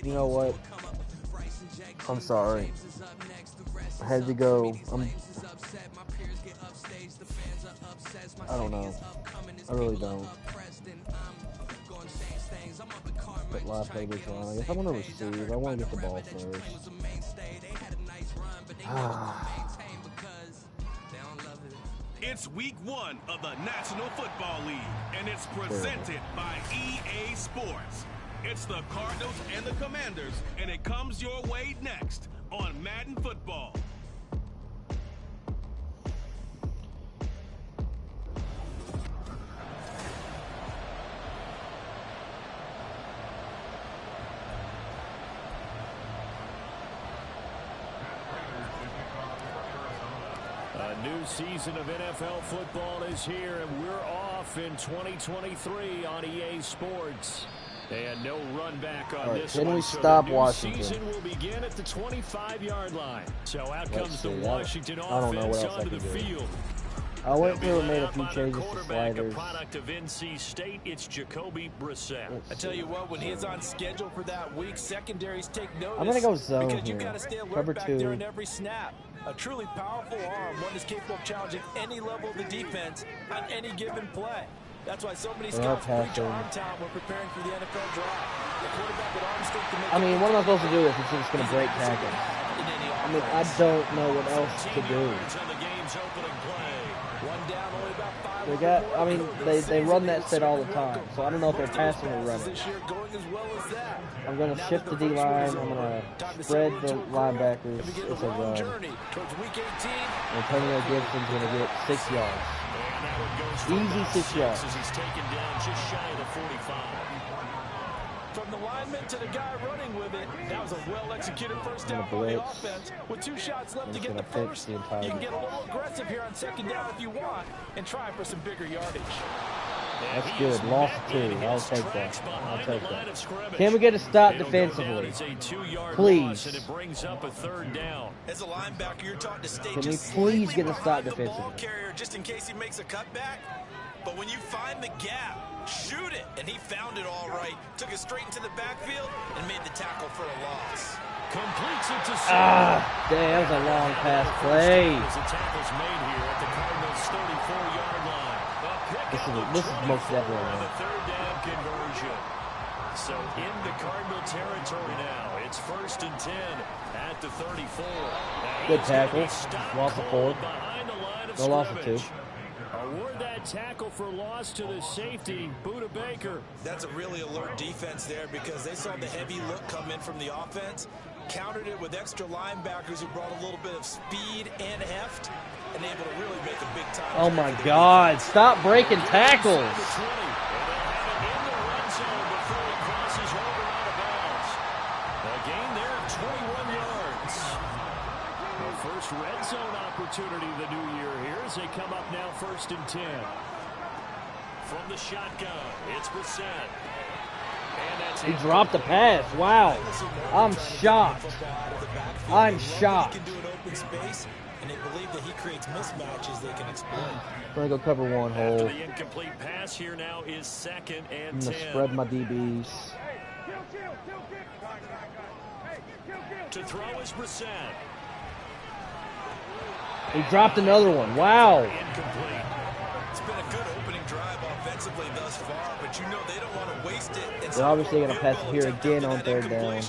You know what? I'm sorry. I had to go. I don't know. I really don't. But live play this line. I guess I want to receive. I want to get the ball first. It's week 1 of the National Football League, and it's presented by EA Sports. It's the Cardinals and the Commanders, and it comes your way next on Madden Football. A new season of NFL football is here, and we're off in 2023 on EA Sports. And no run back on this one. Can we stop Washington? The season will begin at the 25-yard line. So out comes the Washington I don't know what offense else onto the field. I went through and made a few changes to A sliders. product of NC State, it's Jacoby Brissett. I tell you what, when he's on schedule for that week, secondaries take notice. I'm gonna go zone because you here. got to stay alert Cover back 2. during every snap. A truly powerful arm, one is capable of challenging any level of the defense on any given play. That's why so many scouts preach arm talent when preparing for the NFL draft. The quarterback with arm strength to make I mean, what am I supposed to do if it's just gonna break tackles? I mean, I don't know what else to do. They got, I mean, they run that set all the time, so I don't know if they're passing or running. I'm going to shift the D-line, I'm going to spread the linebackers, it's a run. Antonio Gibson's going to get 6 yards. Easy 6 yards. He's taken down just shy of the 45. From the lineman to the guy running with it, that was a well-executed first down by the offense. With 2 shots left to get the first, you can get a little aggressive here on second down if you want and try for some bigger yardage. That's good. Lost 2. I'll take that. I'll take that. Can we get a stop defensively? Please. And it brings up a third down. As a linebacker, you're taught to stay Can we just please slightly get a stop behind the defensively? ball carrier just in case he makes a cutback. But when you find the gap, shoot it. And he found it all right. Took it straight into the backfield and made the tackle for a loss. Completes it to damn, that was a long pass play. The tackle's made here at the Cardinals' 34-yard line. This is most definitely the third down conversion. So in the Cardinal territory now, it's 1st and 10 at the 34. Good tackle. Loss of 4. No loss of 2. Award that tackle for loss to the safety, Buda Baker. That's a really alert defense there because they saw the heavy look come in from the offense, countered it with extra linebackers who brought a little bit of speed and heft, and able to really make a big time. Oh my God! Stop breaking tackles. First red zone opportunity of the new year here as they come up now 1st and 10. From the shotgun, it's Brissett. And that's He dropped the pass. Wow. I'm shocked. I'm shocked. And they believe that he creates mismatches they can exploit. I'm going to go cover 1 hole. After the incomplete pass here now is 2nd and 10. I'm going to spread my DBs. To throw is Brissett. He dropped another one. Wow. Incomplete. It's been a good opening drive offensively thus far, but you know they don't want to waste it. They're obviously going to pass it here again on 3rd down.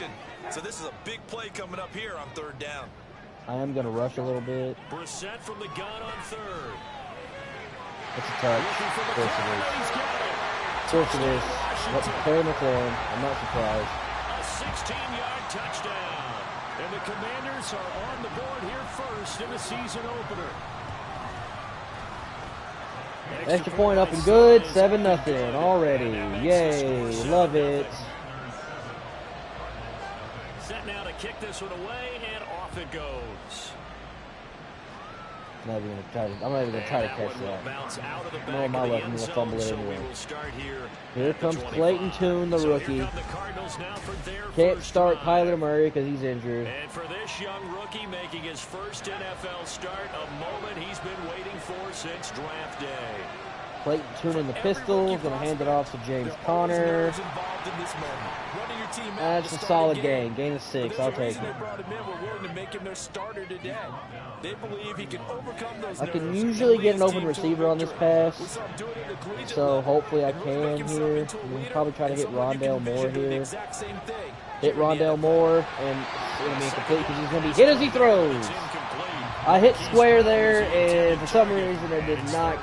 So this is a big play coming up here on 3rd down. I am going to rush a little bit. Brissett from the gun on 3rd. It's a touch. Of course it is. Of course it is. What's preparing for him. I'm not surprised. A 16-yard touchdown. And the Commanders are on the board here first in the season opener. Extra point up and good. 7-0 already. Yay. Love it. Set now to kick this one away, and off it goes. I'm not even going to try to catch that. No, my luck, I'm going to fumble it anyway. Here comes Clayton Tune, the rookie. Can't start Kyler Murray because he's injured. And for this young rookie making his first NFL start, a moment he's been waiting for since draft day. Clayton tuning the pistol. Gonna hand it off to James Conner. That's a solid gain. Gain of 6. I'll take it. I can usually get an open receiver on this pass, so hopefully I can here. We'll probably try to hit Rondale Moore here. Hit Rondale Moore, and it's going to be incomplete because he's going to be hit as he throws. I hit square there, and for some reason I did not.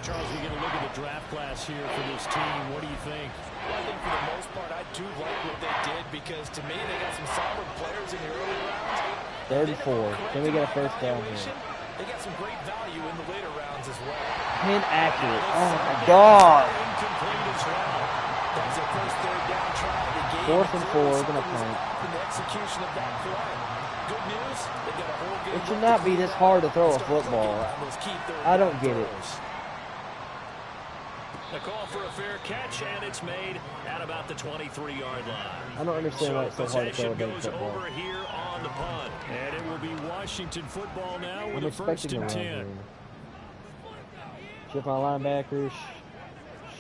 Charles, we get a look at the draft class here for this team. What do you think? Well, I think for the most part, I do like what they did because to me, they got some solid players in the early rounds. 34. Can we get a first down here? They got some great value in the later rounds as well. Inaccurate. Oh my God. Incomplete as well. That's their first third down try of the game. 4th and 4. Gonna punt. In the execution of that play. Good news. They got a whole game. It should not be this hard to throw a football. I don't get it. A call for a fair catch, and it's made at about the 23-yard line. I don't understand why it's so hard to throw a big goes football. over here on the punt. And it will be Washington football now with I'm a first expecting a and run 10. here. Shift my linebackers.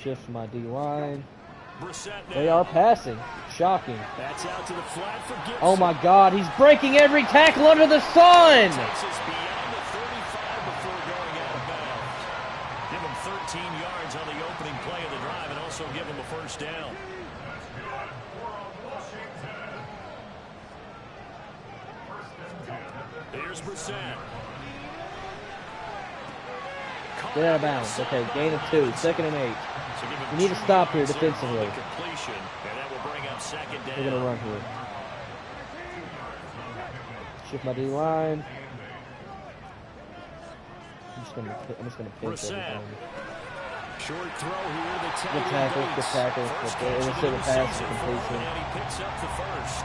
Shift my D-line. They are passing. Shocking. That's out to the flat for Gibson. Oh my God, he's breaking every tackle under the sun! Takes us beyond the 35 before going out of bounds. Give him 13 yards on the opening play of the drive and also give him a first down. Here's Brissett. Get out of bounds. Okay, gain of 2. 2nd and 8. So We need to stop here defensively. Completion, and that will bring up second down. We're gonna run here. Shift my D-line. I'm just gonna pinch everything. Short throw here. The Good tackle. Good tackle. Intercept the pass for completion. And he picks up the first.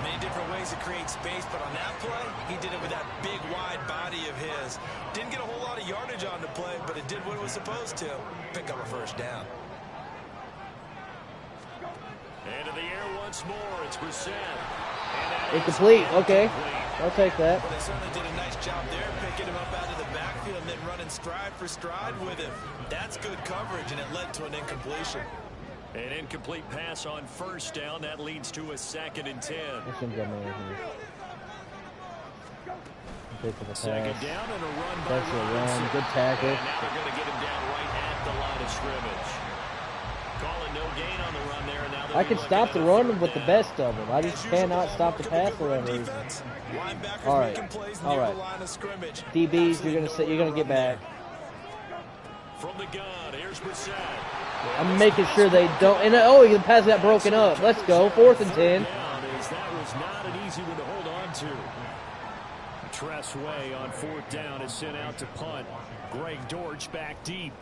Many different ways to create space, but on that play, he did it with that big, wide body of his. Didn't get a whole lot of yardage on the play, but it did what it was supposed to. Pick up a first down. And in the air once more, it's Brissett. Incomplete. Okay. I'll take that. Well, they certainly did a nice job there, picking him up out of the backfield and then running stride for stride with him. That's good coverage, and it led to an incompletion. An incomplete pass on first down. That leads to a 2nd and 10. That's some good man here. Okay for the pass. Second down and a run by That's a run. Robinson. Good tackle. And now they're going to get him down right at the line of scrimmage. Calling no gain on the run there. And now I can stop the run with the best of them. I just cannot stop the pass for whatever reason. All right. All right. DBs, you're gonna get back. From the gun, here's Brissett. I'm making sure they don't. And the pass got broken up. Let's go. 4th and 10. That was not an easy one to hold on to. Tressway on 4th down is sent out to punt. Greg Dortch back deep.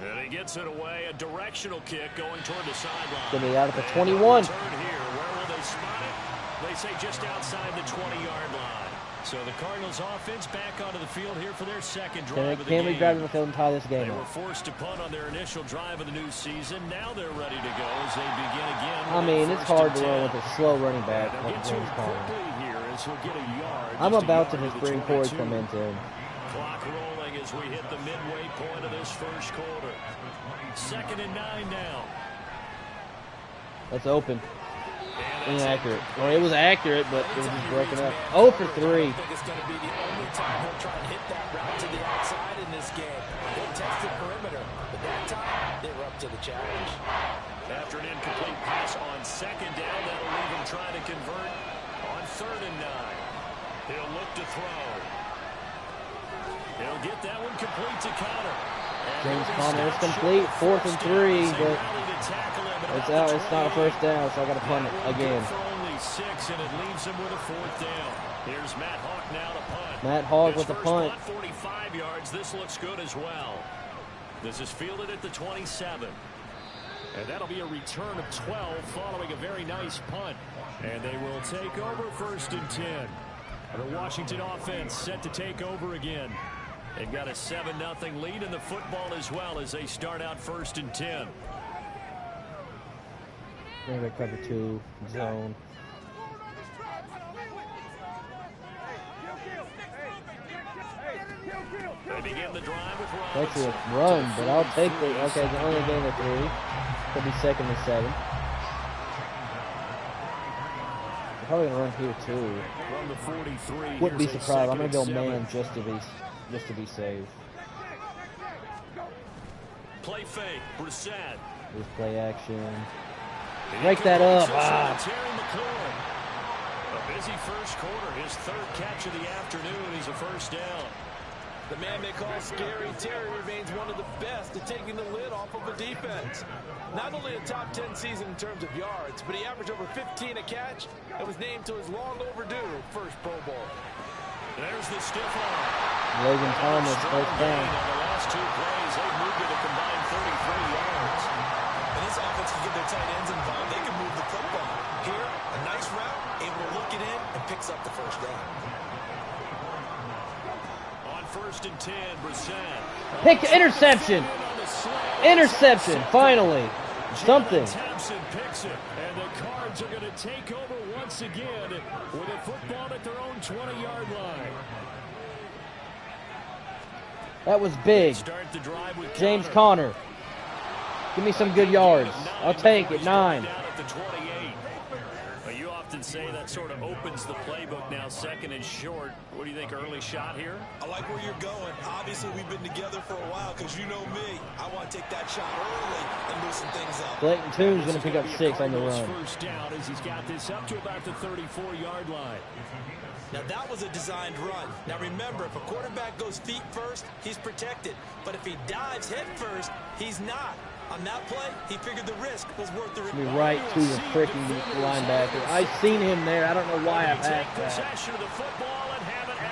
And he gets it away. A directional kick going toward the sideline. Gonna be out at the 21. Here. Where will they spot it? They say just outside the 20-yard line. So the Cardinals offense back onto the field here for their second drive of the game. Can we drive to the field and tie this game They up? were forced to punt on their initial drive of the new season. Now they're ready to go as they begin again. I mean, it's hard to run with a slow running back They'll like get to James it Conner. quickly here as he'll get a yard. I'm Just a about to yard just the bring Corey 22. Clement in. Clock rolling as we hit the midway point of this first quarter. 2nd and 9 now. That's open. Inaccurate. Well, it was accurate, but it was just broken up. 0 for 3. I think it's going to be the only time he'll try and hit that route to the outside in this game. They tested perimeter, but that time they were up to the challenge. After an incomplete pass on 2nd down, that'll leave him trying to convert on 3rd and 9. He'll look to throw. He'll get that one complete to Conner. James Conner is complete. 4th and 3, but it's out. It's not a first down, so I got to punt it again. For only 6, and it leaves him with a 4th down. Here's Matt Hawk now to punt. Matt Hogg with the His punt. first punt, 45 yards. This looks good as well. This is fielded at the 27. And that'll be a return of 12 following a very nice punt. And they will take over 1st and 10. The Washington offense set to take over again. They've got a 7-0 lead in the football as well as they start out 1st and 10. Bring back cover 2, zone. They begin the drive with Actually, a run, but I'll take the. Okay, it's only a gain of 3. Could be 2nd and 7. They're probably gonna run here too. Wouldn't be surprised. I'm gonna go man just to be safe. Play fake, Brissett. Here's play action. Break that up. A busy first quarter. His 3rd catch of the afternoon is a first down. The man they call Scary Terry remains one of the best at taking the lid off of a defense. Not only a top 10 season in terms of yards, but he averaged over 15 a catch and was named to his long overdue first Pro Bowl. There's the stiff arm. Logan Thomas, first down. The last 2 plays, they moved it a combined 33 yards. And this offense can get their tight ends involved. They can move the football. Here, a nice route, able to look it in, and picks up the first down. On 1st and 10, Brissett. Pick interception. Interception, finally. Something. Thompson picks it, and the Cards are going to take over once again with a football at their own 20-yard line. That was big. James Conner. Give me some good yards. I'll take it. 9. You often say that sort of opens the playbook now, 2nd and short. What do you think, early shot here? I like where you're going. Obviously, we've been together for a while because you know me. I want to take that shot early and loosen things up. Clayton Toon's going to pick up 6 on the run. First down as he's got this up to about the 34-yard line. Now, that was a designed run. Now, remember, if a quarterback goes feet first, he's protected. But if he dives head first, he's not. On that play, he figured the risk was worth the risk. Right to the freaking linebacker. I've seen him there. I don't know why I passed that.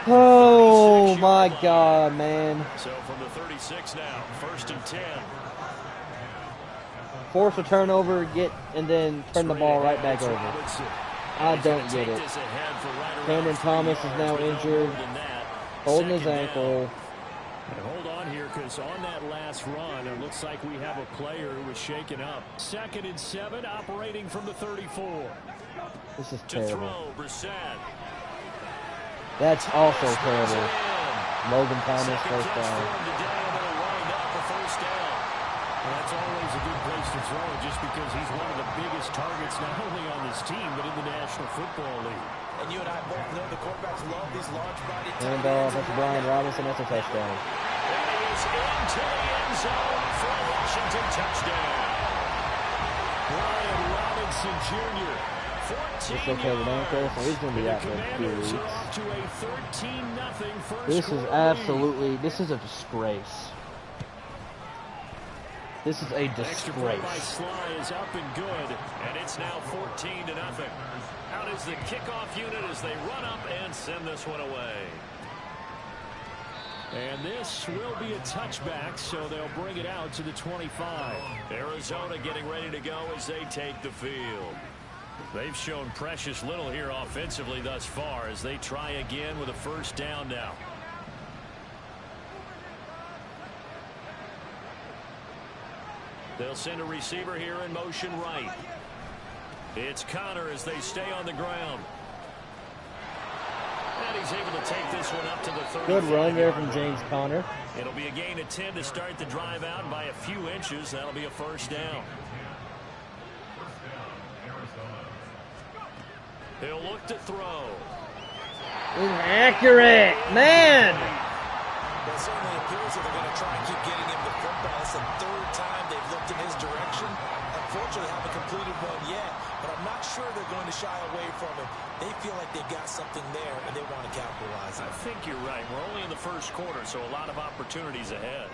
Oh, my God, man. So from the 36 now, 1st and 10. Force a turnover, and then turn the ball right back over. I don't get it. Camden Thomas is now injured, holding his ankle. And hold on here, because on that last run, it looks like we have a player who was shaken up. 2nd and 7, operating from the 34. This is terrible. Brissett. That's also terrible. Logan Thomas, first down. That's always a good place to throw it, just because he's one of the biggest targets, not only on this team, but in the National Football League. And you and I both know the quarterbacks love these large-bodied tight ends. And that's Brian Robinson. That's a touchdown. That is into the end zone for a Washington touchdown. Brian Robinson Jr. 14 it's okay with ankle, so he's going to be out for a few weeks. This is a disgrace. This is a disgrace. By Sly is up and good, and it's now 14-0. Out is the kickoff unit as they run up and send this one away. And this will be a touchback, so they'll bring it out to the 25. Arizona getting ready to go as they take the field. They've shown precious little here offensively thus far as they try again with a first down now. They'll send a receiver here in motion right. It's Conner as they stay on the ground. And he's able to take this one up to the 30. Good run there from James Conner. It'll be a gain of 10 to start the drive out by a few inches. That'll be a first down. He'll look to throw. Inaccurate, man. It certainly appears that they're going to try and keep getting him the football. It's the 3rd time they've looked in his direction. Unfortunately, haven't completed one yet, but I'm not sure they're going to shy away from him. They feel like they've got something there, and they want to capitalize on it. I think you're right. We're only in the first quarter, so a lot of opportunities ahead.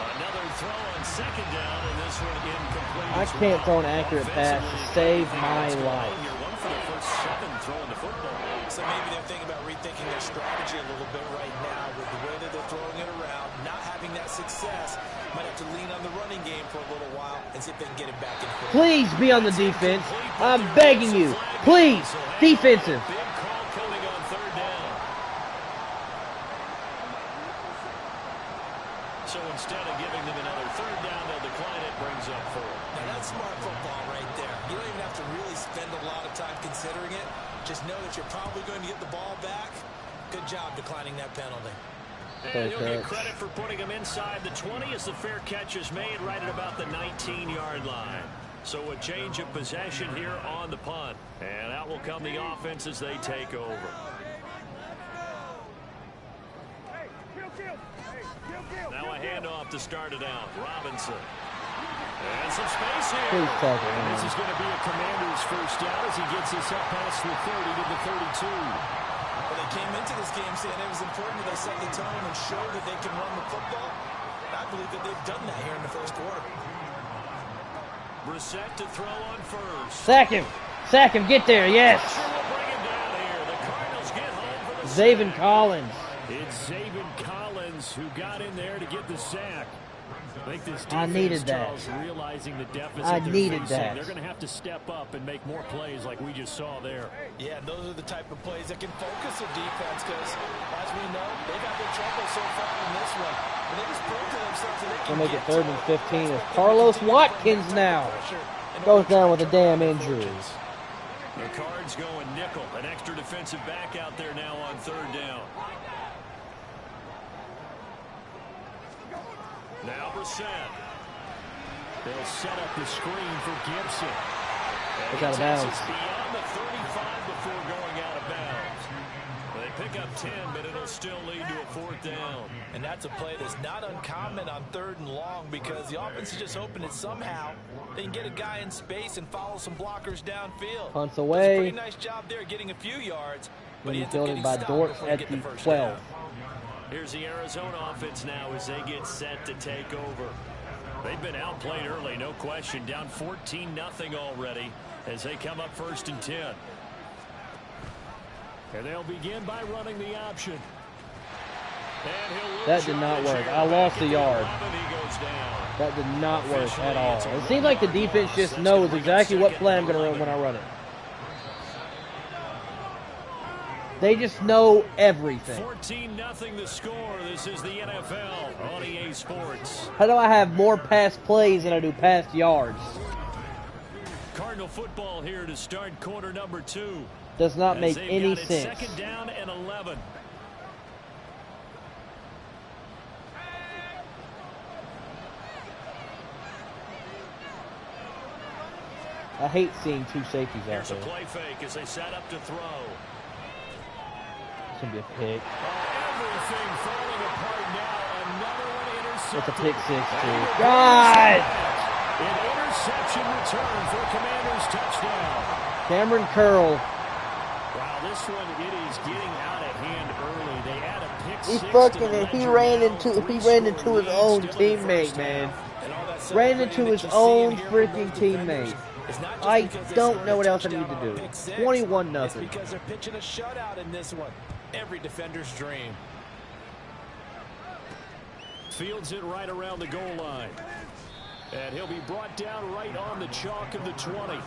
Another throw on 2nd down, and this one incomplete. I can't throw an accurate pass to save my life. You're one for the first 7 throwing the football. So maybe they're thinking about rethinking their strategy a little bit right now with the way that they're throwing it around, not having that success. Might have to lean on the running game for a little while and see if they can get it back in play. Please be on the defense. I'm begging you. Please, defensive. Big call coming on 3rd down. So instead of giving them another 3rd down, they'll decline it, brings up 4. Now that's smart football right there. You don't even have to really spend a lot of time considering it. Just know that you're probably going to get the ball back. Good job declining that penalty. And he'll get credit for putting him inside the 20 as the fair catch is made right at about the 19-yard line. So a change of possession here on the punt. And out will come the offense as they take over. Now a handoff to start it out. Robinson. And some space here. And this is going to be a Commander's first down as he gets this up past the 30 to the 32. Well, they came into this game saying it was important that they set the tone and show that they can run the football. I believe that they've done that here in the first quarter. Brissett to throw on first. Sack him. Sack him. Get there. Yes. Will bring him down here. The Cardinals get home for the Zaven Collins. It's Zaven Collins who got in there to get the sack. I think this I needed that. Realizing the deficit I they're needed facing, that. They're going to have to step up and make more plays like we just saw there. Yeah, those are the type of plays that can focus their defense because, as we know, they've had their trouble so far in this one. But they just prove to themselves that they can We'll make it 3rd and 15 as Carlos Watkins now goes down with a damn injury. The Cards going nickel. An extra defensive back out there now on 3rd down. Now Brissett. They'll set up the screen for Gibson. It's out of bounds. Beyond the 35 before going out of bounds. They pick up 10, but it'll still lead to a 4th down. And that's a play that's not uncommon on 3rd and long because the offense is just hoping that somehow they can get a guy in space and follow some blockers downfield. Punts away. Pretty nice job there getting a few yards. But He's fielded by Dort at the 12. Here's the Arizona offense now as they get set to take over. They've been outplayed early, no question. Down 14-0 already as they come up 1st and 10. And they'll begin by running the option. That did not work. I lost a yard. That did not work at all. It seems like the defense just knows exactly what play I'm going to run when I run it. They just know everything. 14-0 the score. This is the NFL on EA Sports. How do I have more pass plays than I do pass yards? Cardinal football here to start quarter number 2. Does not make any sense. 2nd down and 11. I hate seeing 2 safeties out Here's there. a play fake as they set up to throw. It's going to be a pick. Everything falling apart now. Another one intercepted. It's a pick 6, too. God! An interception return for Commanders touchdown. Cameron Curl. Wow, this one, it is getting out of hand early. They add a pick 6 He ran into his own teammate, man. Ran into his own freaking teammate. I don't know what else I need to do. 21-0. Because they're pitching a shutout in this one. Every defender's dream. Fields it right around the goal line. And he'll be brought down right on the chalk of the 20.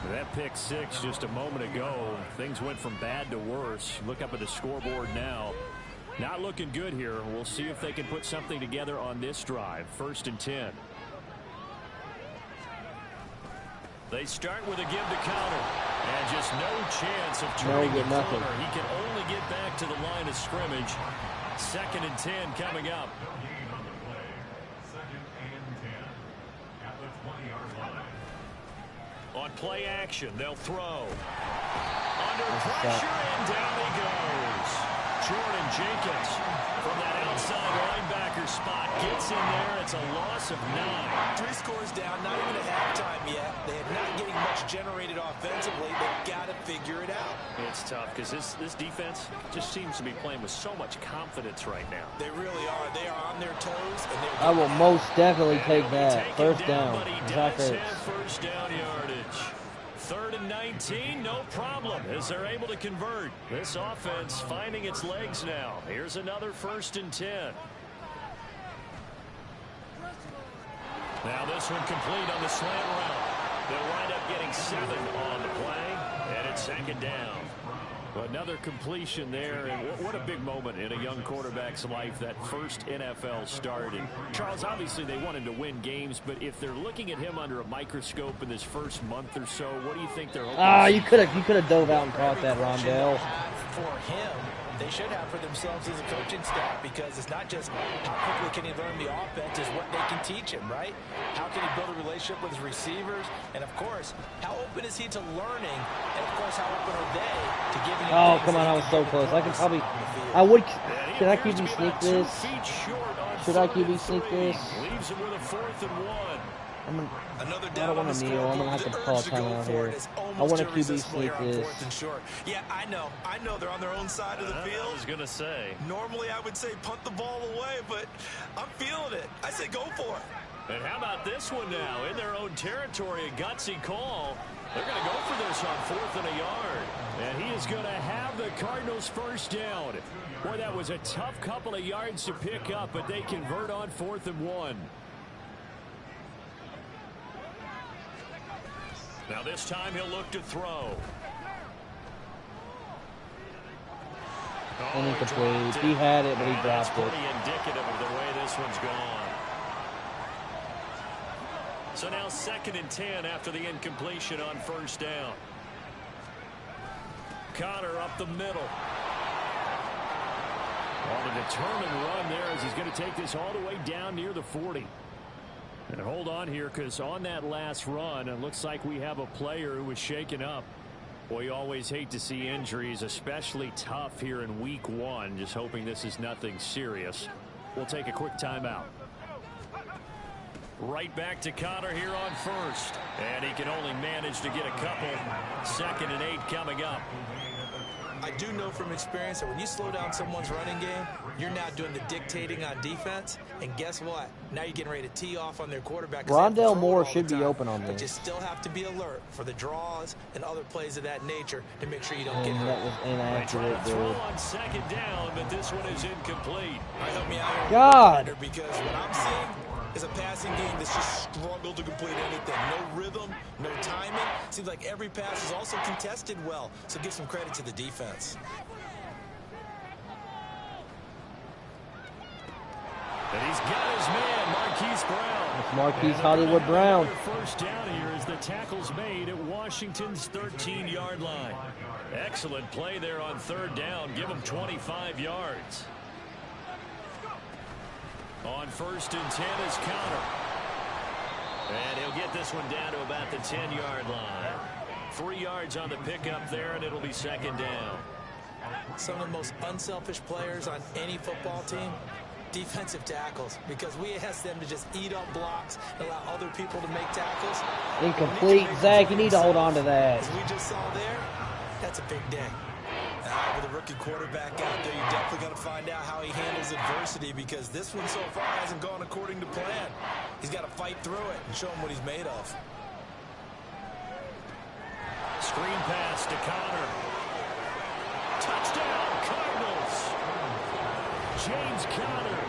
That pick 6 just a moment ago. Things went from bad to worse. Look up at the scoreboard now. Not looking good here. We'll see if they can put something together on this drive. 1st and 10. They start with a give to counter. And just no chance of turning the corner. He can only get back to the line of scrimmage. 2nd and 10 coming up. On play action, they'll throw. Under pressure, and down he goes. Jordan Jenkins from that outside linebacker spot gets in there. It's a loss of 9. 3 scores down, not even at halftime yet. They are not getting much generated offensively. They've got to figure it out. It's tough because this defense just seems to be playing with so much confidence right now. They really are. They are on their toes. And I will most definitely take that. 1st down. But he does have 1st down yardage. 3rd and 19, no problem, as they're able to convert. This offense finding its legs now. Here's another 1st and 10. Now this one complete on the slant route. They'll wind up getting 7 on the play, and it's 2nd down. Another completion there, and what a big moment in a young quarterback's life, that first NFL start. And Charles, obviously they want him to win games, but if they're looking at him under a microscope in this first month or so, what do you think they're hoping? You could have dove out and caught that, Rondell. For him, they should have for themselves as a coaching staff, because it's not just how quickly can he learn the offense, it's what they can teach him, right? How can he build a relationship with his receivers? And, of course, how open is he to learning? And, of course, how open are they to giving him Oh, come on, I was so close. I can probably... Should I QB sneak this? Should I QB sneak this? Leaves him with a 4th and 1. I don't want to kneel. I'm going to have to call a timeout here. I want to QB sneak this. Yeah, I know they're on their own side of the field. I was going to say. Normally I would say punt the ball away, but I'm feeling it. I say go for it. And how about this one now? In their own territory, a gutsy call. They're going to go for this on 4th and a yard. And he is going to have the Cardinals first down. Boy, that was a tough couple of yards to pick up, but they convert on 4th and 1. Now this time he'll look to throw. Incomplete. He had it, but he dropped it. Pretty indicative of the way this one's gone. So now 2nd and 10 after the incompletion on 1st down. Connor up the middle. On a determined run there as he's going to take this all the way down near the 40. And hold on here, because on that last run, it looks like we have a player who was shaken up. Boy, you always hate to see injuries, especially tough here in week 1. Just hoping this is nothing serious. We'll take a quick timeout. Right back to Connor here on 1st. And he can only manage to get a couple. 2nd and 8 coming up. I do know from experience that when you slow down someone's running game, you're now doing the dictating on defense. And guess what? Now you're getting ready to tee off on their quarterback. Rondell Moore should be open on this. But you still have to be alert for the draws and other plays of that nature to make sure you don't get hurt. That was inaccurate, dude. On 2nd down, but this one is incomplete. Help me out here, God. because what I'm seeing is a passing game that's just struggled to complete anything. No rhythm, no timing. Seems like every pass is also contested well. So give some credit to the defense. And he's got his man, Marquise Brown. It's Marquise Hollywood Brown. First down here as the tackle's made at Washington's 13-yard line. Excellent play there on 3rd down. Give him 25 yards. On 1st and 10 is Connor. And he'll get this one down to about the 10-yard line. 3 yards on the pickup there, and it'll be 2nd down. Some of the most unselfish players on any football team, defensive tackles, because we ask them to just eat up blocks and allow other people to make tackles. Incomplete. Zach, you need to hold on to that. As we just saw there, that's a big day. With a rookie quarterback out there, you're definitely going to find out how he handles adversity, because this one so far hasn't gone according to plan. He's got to fight through it and show him what he's made of. Screen pass to Connor. Touchdown, Cardinals. James Conner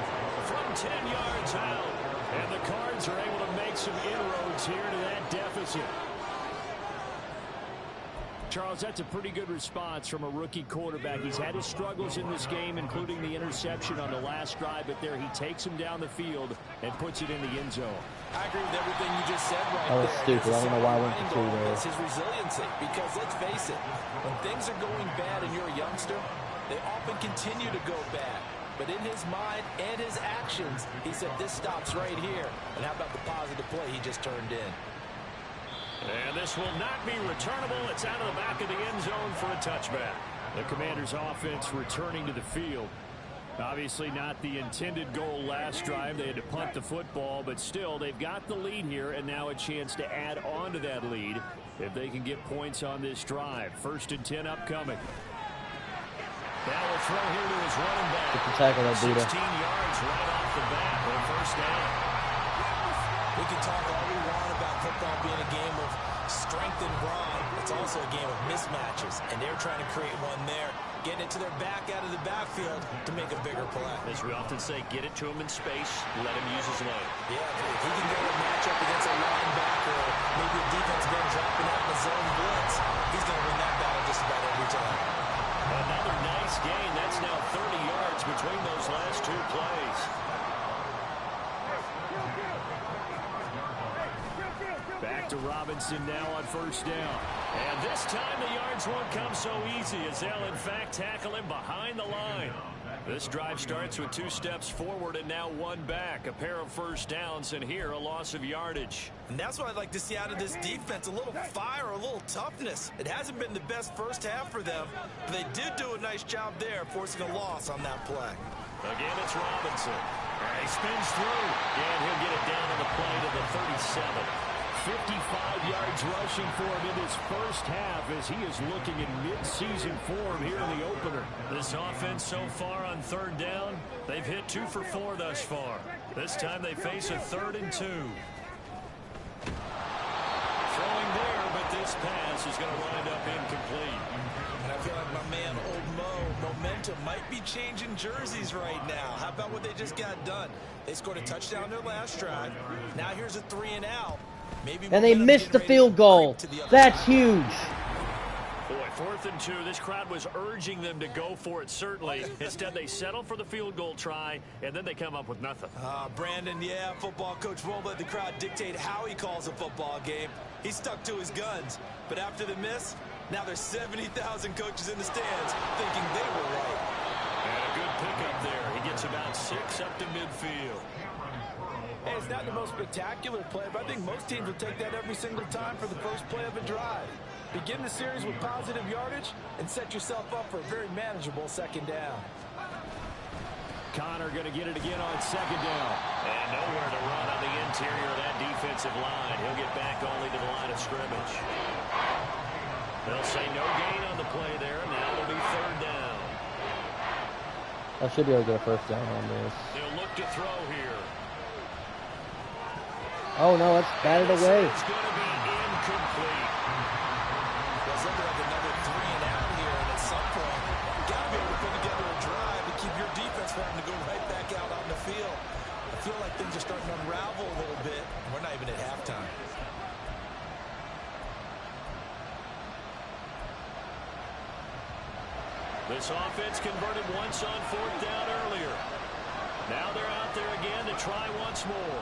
from 10 yards out. And the Cards are able to make some inroads here to that deficit. Charles, that's a pretty good response from a rookie quarterback. He's had his struggles in this game, including the interception on the last drive, but there he takes him down the field and puts it in the end zone. I agree with everything you just said right there. That was stupid. I don't know why I went to 2 there. It's his resiliency, because let's face it, when things are going bad and you're a youngster, they often continue to go bad. But in his mind and his actions, he said, this stops right here. And how about the positive play he just turned in? And this will not be returnable. It's out of the back of the end zone for a touchback. The Commanders' offense returning to the field. Obviously not the intended goal last drive. They had to punt the football, but still they've got the lead here, and now a chance to add on to that lead if they can get points on this drive. 1st and 10 upcoming. Now we'll throw here to his running back. Get the tackle that 16 yards right off the bat for a 1st down. We can talk all we want about football being a game of strength and brawn. It's also a game of mismatches, and they're trying to create one there, getting it to their back out of the backfield to make a bigger play. As we often say, get it to him in space, let him use his leg. Yeah, if he can go and match up against a linebacker, or maybe a defensive end dropping out in the zone blitz, he's going to win that battle just about every time. Another nice gain. That's now 30 yards between those last 2 plays. Back to Robinson now on first down. And this time the yards won't come so easy as they'll in fact tackle him behind the line. This drive starts with 2 steps forward and now 1 back. A pair of first downs, and here a loss of yardage. And that's what I'd like to see out of this defense, a little fire, a little toughness. It hasn't been the best first half for them, but they did do a nice job there, forcing a loss on that play. Again, it's Robinson. And he spins through, and he'll get it down on the play to the 37. 55 yards rushing for him in his first half as he is looking in mid-season form here in the opener. This offense so far on 3rd down, they've hit 2 for 4 thus far. This time they face a 3rd and 2. Throwing there, but this pass is going to wind up incomplete. And I feel like my man, Old Mo, momentum might be changing jerseys right now. How about what they just got done? They scored a touchdown their last drive. Now here's a 3 and out. And they missed the field goal. That's huge. Boy, 4th and 2. This crowd was urging them to go for it, certainly. Instead, they settle for the field goal try, and then they come up with nothing. Brandon, yeah, football coach won't let the crowd dictate how he calls a football game. He stuck to his guns. But after the miss, now there's 70,000 coaches in the stands thinking they were right. And a good pickup there. He gets about 6 up to midfield. Hey, it's not the most spectacular play, but I think most teams will take that every single time for the first play of a drive. Begin the series with positive yardage and set yourself up for a very manageable 2nd down. Connor going to get it again on 2nd down. And nowhere to run on the interior of that defensive line. He'll get back only to the line of scrimmage. They'll say no gain on the play there, and now it'll be 3rd down. I should be able to get a first down on this. They'll look to throw here. Oh, no, it's batted away. It's going to be incomplete. Well, it's looking like another 3 and out here, and at some point, you got to be able to put together a drive to keep your defense from having to go right back out on the field. I feel like things are starting to unravel a little bit. We're not even at halftime. This offense converted once on 4th down earlier. Now they're out there again to try once more.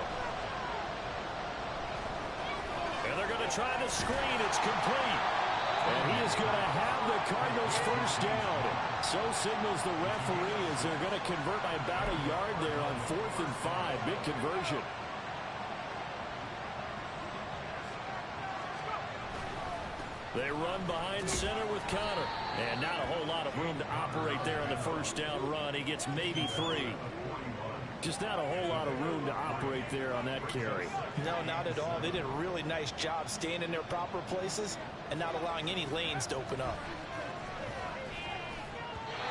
And they're going to try the screen. It's complete. And he is going to have the Cardinals first down. So signals the referee as they're going to convert by about a yard there on 4th and 5. Big conversion. They run behind center with Connor. And not a whole lot of room to operate there on the first down run. He gets maybe 3. Just not a whole lot of room to operate there on that carry. No, not at all. They did a really nice job staying in their proper places and not allowing any lanes to open up.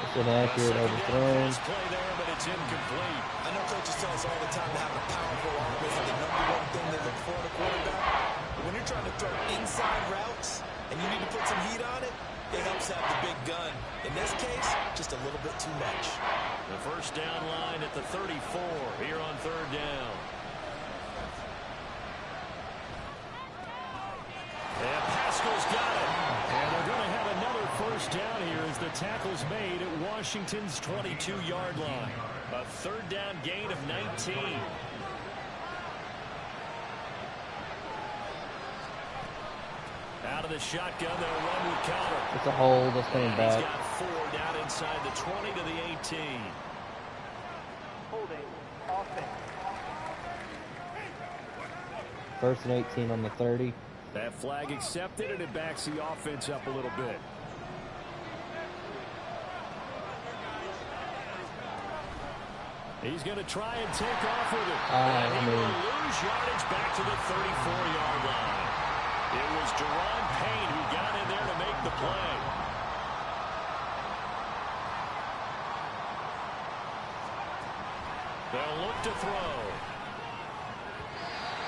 It's inaccurate overthrown. Play there, but it's incomplete. I know coaches tell us all the time to have a powerful arm is the #1 thing they look for in a quarterback. But when you're trying to throw inside routes and you need to put some heat on it, it helps have the big gun. In this case, just a little bit too much. The first down line at the 34 here on 3rd down. And Pascal's got it. And they're going to have another first down here as the tackle's made at Washington's 22-yard line. A 3rd down gain of 19. Out of the shotgun, they'll run with Connor. It's a hold. It's coming back. He's got 4 down inside the 20 to the 18. Holding offense. 1st and 18 on the 30. That flag accepted, and it backs the offense up a little bit. He's going to try and take off with it. And he will lose yardage back to the 34-yard line. It was Deron Payne who got in there to make the play. They'll look to throw.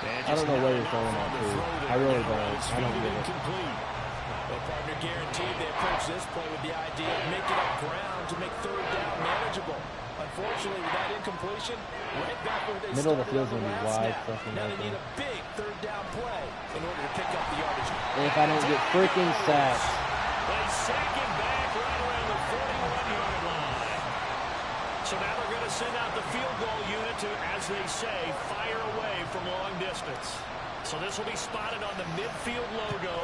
I don't know where he's going on to. I really don't. I don't get it. Well, partner, guaranteed they approach this play with the idea of making up ground to make 3rd down manageable. Unfortunately, with that incompletion, right back where they Middle of the started field's on going to be last wide. snap. Now they need a big 3rd down play in order to pick up the yardage. If I don't get freaking sacked. They sack him back right around the 41-yard line. So now they're going to send out the field goal unit to, as they say, fire away from long distance. So this will be spotted on the midfield logo.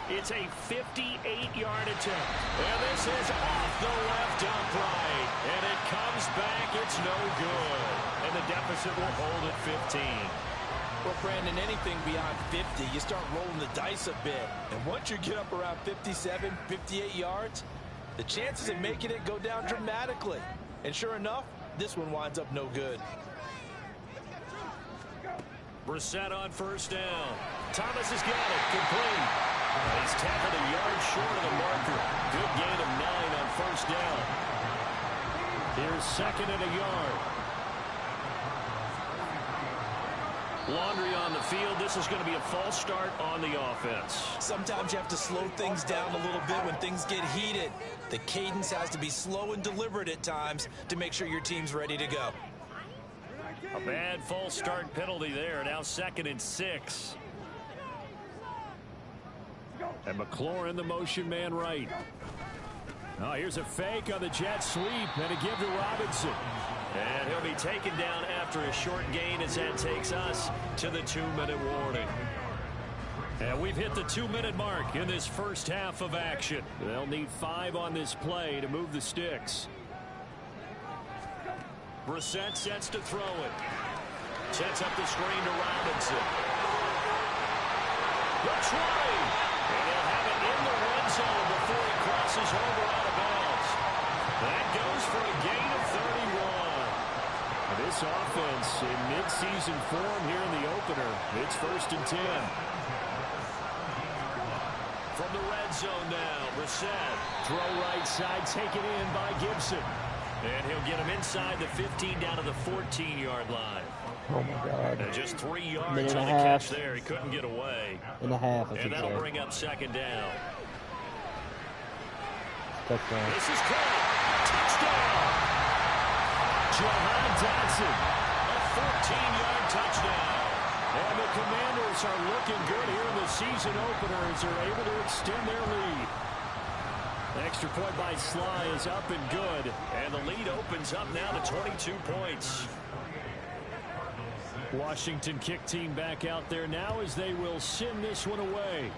It's a 58-yard attempt. And this is off the left upright. And it comes back. It's no good. And the deficit will hold at 15. Well, Brandon, anything beyond 50, you start rolling the dice a bit. And once you get up around 57, 58 yards, the chances of making it go down dramatically. And sure enough, this one winds up no good. Brissett on first down. Thomas has got it. Complete. He's tackled a yard short of the marker. Good gain of 9 on first down. Here's second and a yard. Laundry on the field. This is going to be a false start on the offense. Sometimes you have to slow things down a little bit when things get heated. The cadence has to be slow and deliberate at times to make sure your team's ready to go. A bad false start penalty there. Now 2nd and 6. And McLaurin, the motion man right. Oh, here's a fake on the jet sweep and a give to Robinson. And he'll be taken down after a short gain as that takes us to the 2-minute warning. And we've hit the 2-minute mark in this first half of action. They'll need 5 on this play to move the sticks. Brissett sets to throw it. Sets up the screen to Robinson. Looks right. And he'll have it in the red zone before he crosses over out of bounds. That goes for a gain of 31. This offense in mid-season form here in the opener. It's 1st and 10. From the red zone now, Brissett. Throw right side, taken in by Gibson. And he'll get him inside the 15 down to the 14-yard line. Oh, my God. And just 3 yards on the catch there. He couldn't get away. And a half. And that'll bring up 2nd down. Touchdown. This is caught. Touchdown. Jahan Dotson. A 14-yard touchdown. And the Commanders are looking good here in the season opener as they're able to extend their lead. The extra point by Sly is up and good. And the lead opens up now to 22 points. Washington kick team back out there now as they will send this one away.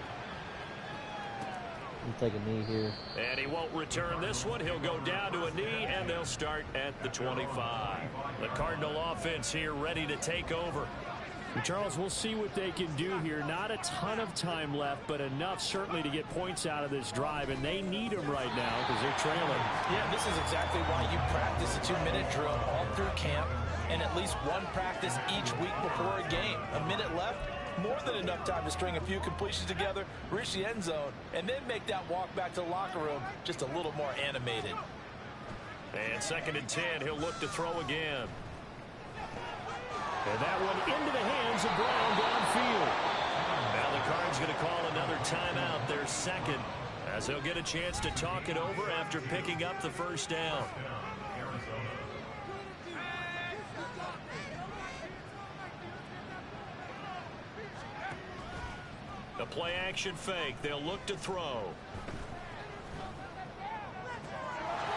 He'll take a knee here. And he won't return this one. He'll go down to a knee, and they'll start at the 25. The Cardinal offense here ready to take over. Charles, we'll see what they can do here. Not a ton of time left, but enough certainly to get points out of this drive, and they need them right now because they're trailing. Yeah, this is exactly why you practice a 2-minute drill all through camp and at least one practice each week before a game. A minute left, more than enough time to string a few completions together, reach the end zone, and then make that walk back to the locker room just a little more animated. And 2nd and 10, he'll look to throw again. And that one into the hands of Brown downfield. Now the Cards going to call another timeout, their 2nd, as they'll get a chance to talk it over after picking up the first down. The play action fake. They'll look to throw.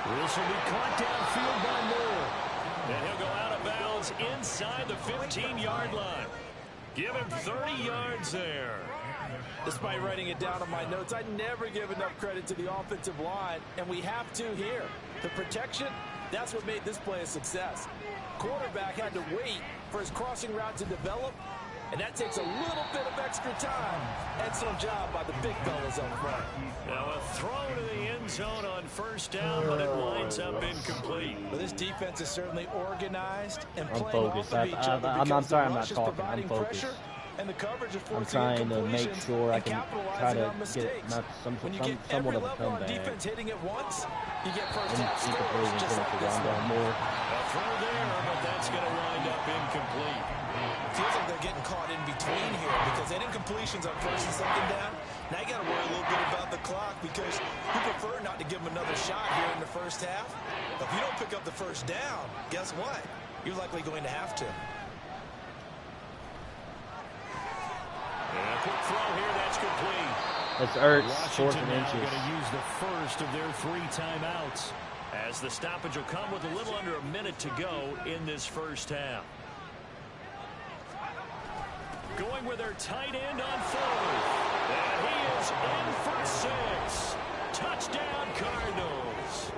This will be caught downfield by Moore. And he'll go out of bounds inside the 15-yard line. Give him 30 yards there. Despite writing it down on my notes, I never give enough credit to the offensive line, and we have to here. The protection, that's what made this play a success. Quarterback had to wait for his crossing route to develop, and that takes a little bit of extra time. Excellent job by the big fellas up front. Now a throw to the end zone on first down, but it winds up incomplete. Well, this defense is certainly organized and I'm playing focused. off of each other I'm sorry I'm not is talking. providing I'm focused. pressure, and the coverage is I'm forcing trying to make incompletions sure I and can try capitalizing to on get mistakes. When you get somewhat every of a level on comeback. defense hitting at once, you get first And half incomplete scores and just finish like the this run down one. more. A throw there, but that's going to wind up incomplete. Feels like they're getting caught in between here because they didn't completions on 1st and 2nd down. Now you got to worry a little bit about the clock because you prefer not to give them another shot here in the first half. If you don't pick up the first down, guess what? You're likely going to have to. And a quick throw here, that's complete. That's Ertz, 4th Washington and now inches. going to use the first of their 3 timeouts. As the stoppage will come with a little under a minute to go in this first half. Going going with their tight end on fourth. And he is in for 6. Touchdown, Cardinals.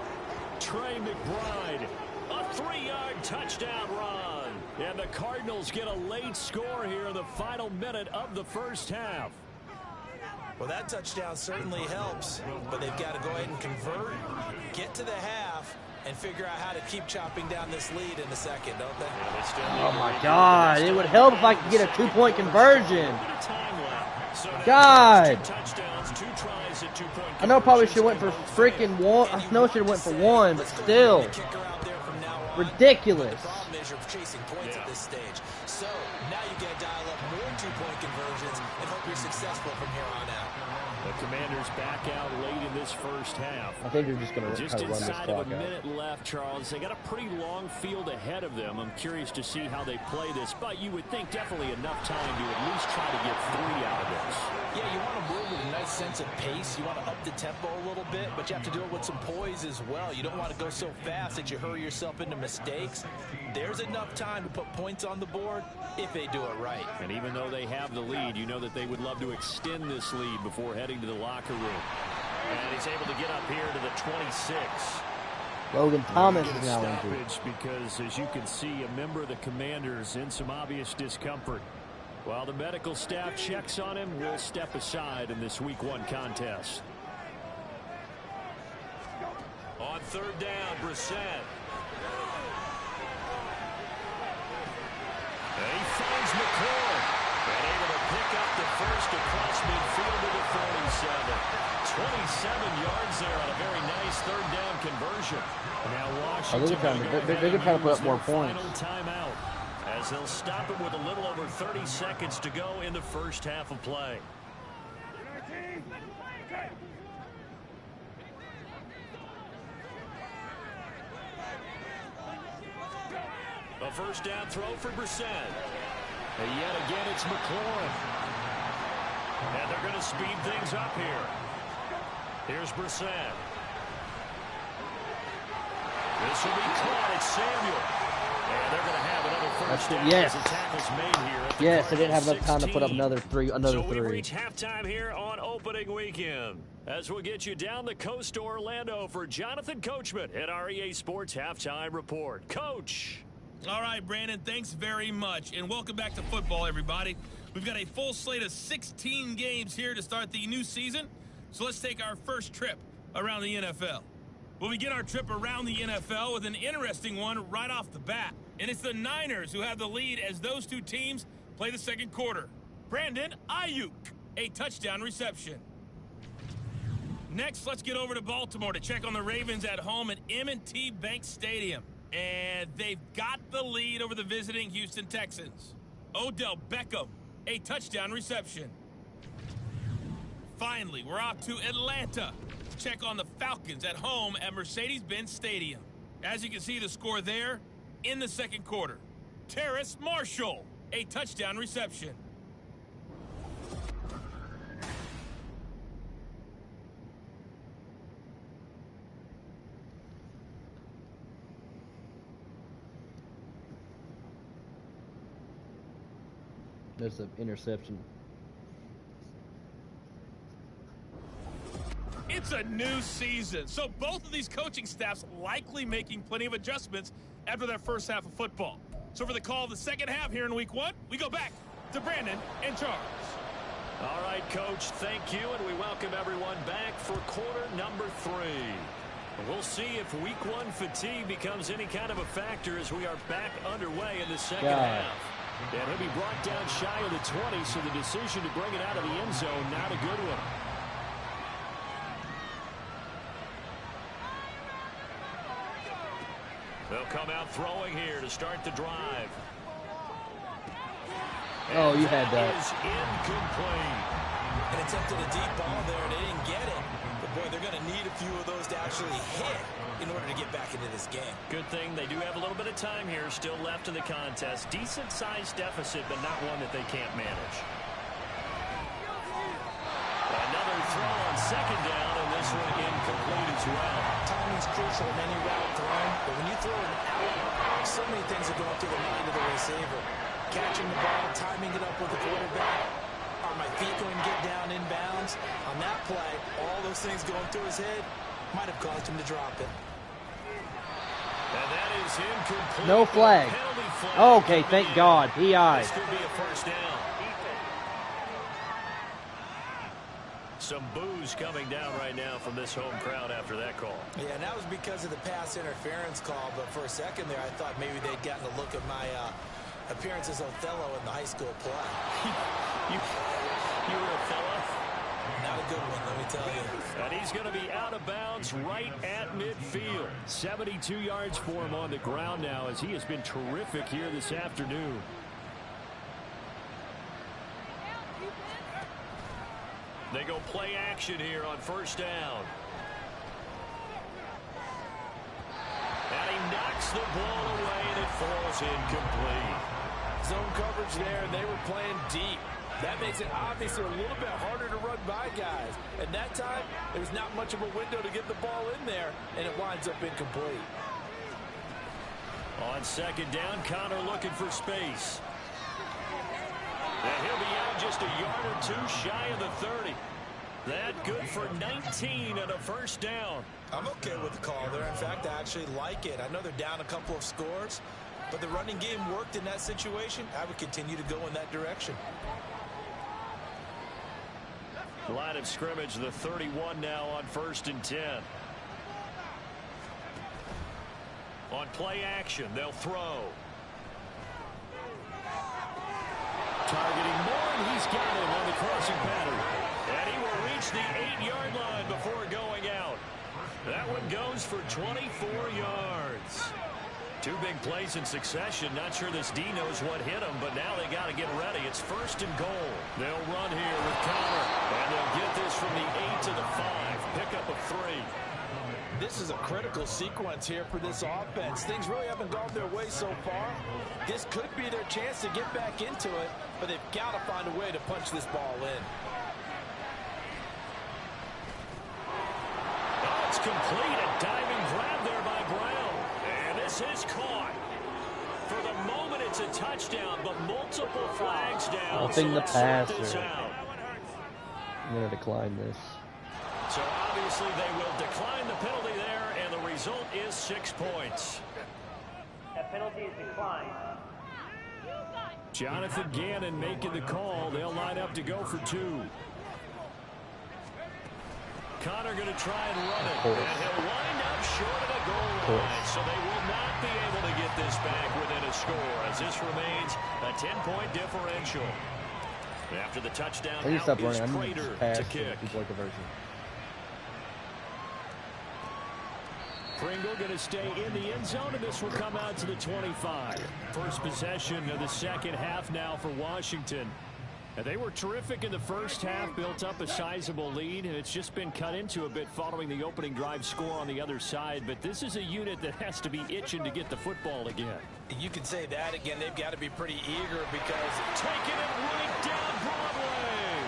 Trey McBride, a 3-yard touchdown run. And the Cardinals get a late score here in the final minute of the first half. Well, that touchdown certainly helps, but they've got to go ahead and convert, get to the half, and figure out how to keep chopping down this lead in the second, don't they? Oh, my God. It would help if I could get a 2-point conversion. God. I know I probably should have went for freaking one. I know I should have went for one, but still. Ridiculous. Chasing points at this stage. So now you got to dial up more 2-point conversions and hope you're successful from here on out. The Commanders back out late in this first half. I think they're just going to just run this inside clock of a minute out. left, Charles. They got a pretty long field ahead of them. I'm curious to see how they play this, but you would think definitely enough time to at least try to get 3 out of this. Yeah, you want to move with a nice sense of pace. You want to up the tempo a little bit, but you have to do it with some poise as well. You don't want to go so fast that you hurry yourself into mistakes. There's enough time to put points on the board if they do it right. And even though they have the lead, you know that they would love to extend this lead before heading to the locker room. And he's able to get up here to the 26. Logan Thomas is now injured. Because, as you can see, a member of the Commanders in some obvious discomfort. While the medical staff checks on him, we'll step aside in this Week 1 contest. On third down, Brissett. And he finds McCord. And able to pick up the first across midfield to the 47. 27 yards there on a very nice third down conversion. Now Washington. They're going to try to put up more points. Final timeout, as they'll stop it with a little over 30 seconds to go in the first half of play. A first down throw for Brissett. And yet again, it's McLaurin. And they're going to speed things up here. Here's Brissett. This will be caught. It's Samuel. And they're going to have another first down. Yes. As the tackle's made here at the Yes, they didn't have enough time to 16. put up another three. So we reach halftime here on opening weekend, as we'll get you down the coast to Orlando for Jonathan Coachman at our EA Sports Halftime Report. Coach. All right, Brandon, thanks very much. And welcome back to football, everybody. We've got a full slate of 16 games here to start the new season. So let's take our first trip around the NFL. We'll begin our trip around the NFL with an interesting one right off the bat. And it's the Niners who have the lead as those two teams play the second quarter. Brandon Ayuk, a touchdown reception. Next, let's get over to Baltimore to check on the Ravens at home at M&T Bank Stadium. And they've got the lead over the visiting Houston Texans. Odell Beckham, a touchdown reception. Finally, we're off to Atlanta to check on the Falcons at home at Mercedes-Benz Stadium. As you can see, the score there in the second quarter. Terrace Marshall, a touchdown reception. There's an interception. It's a new season, so both of these coaching staffs likely making plenty of adjustments after their first half of football. So for the call of the second half here in Week 1, we go back to Brandon and Charles. All right, Coach, thank you, and we welcome everyone back for quarter number 3. We'll see if Week 1 fatigue becomes any kind of a factor as we are back underway in the second half. And he'll be brought down shy of the 20, so the decision to bring it out of the end zone, not a good one. They'll come out throwing here to start the drive. Oh, you had that. Is incomplete. And attempted a deep ball there, and they didn't get it. But, boy, they're going to need a few of those to actually hit in order to get back into this game. Good thing they do have a little bit of time here still left in the contest. Decent-sized deficit, but not one that they can't manage. Another throw on second down, and this one incomplete as well. Timing's crucial in any route thrown, but when you throw an out, so many things are going through the mind of the receiver. catching the ball, timing it up with the quarterback. Are my feet going to get down in bounds? On that play, all those things going through his head might have caused him to drop it. And that is incomplete. No flag. Okay, thank God. PI. This could be a first down. Some boos coming down right now from this home crowd after that call. Yeah, and that was because of the pass interference call, but for a second there I thought maybe they'd gotten a look at my appearance as Othello in the high school play. you were Othello? Not a good one, let me tell you. And he's going to be out of bounds right at midfield. 72 yards for him on the ground now, as he has been terrific here this afternoon. They go play action here on first down. And he knocks the ball away, and it falls incomplete. Zone coverage there, and they were playing deep. That makes it obviously a little bit harder to run by guys. At that time, there was not much of a window to get the ball in there, and it winds up incomplete. On second down, Connor looking for space. And he'll be out just a yard or two shy of the 30. That good for 19 and a first down. I'm okay with the call there. In fact, I actually like it. I know they're down a couple of scores, but the running game worked in that situation. I would continue to go in that direction. Line of scrimmage, the 31 now on 1st and 10. On play action, they'll throw. Targeting Moore, and he's got him on the crossing pattern. And he will reach the 8-yard line before going out. That one goes for 24 yards. Two big plays in succession. Not sure this D knows what hit him, but now they got to get ready. It's 1st and goal. They'll run here with Connor, and they'll get this from the 8 to the 5. Pickup of 3. This is a critical sequence here for this offense. Things really haven't gone their way so far. This could be their chance to get back into it, but they've got to find a way to punch this ball in. Oh, it's complete. A diving grab there by Brown. And this is caught. For the moment, it's a touchdown, but multiple flags down. Roughing the passer. Out. I'm going to decline this. So obviously they will decline the penalty there, and the result is 6 points. That penalty is declined. Jonathan Gannon making the call. They'll line up to go for 2. Connor going to try and run it, and he'll wind up short of the goal line. So they will not be able to get this back within a score, as this remains a 10-point differential. After the touchdown, I need to stop out is running. I'm Prater just pass to kick. two-point conversion. Pringle going to stay in the end zone, and this will come out to the 25. First possession of the second half now for Washington. And they were terrific in the first half, built up a sizable lead, and it's just been cut into a bit following the opening drive score on the other side. But this is a unit that has to be itching to get the football again. You could say that again. They've got to be pretty eager because taking it right down Broadway.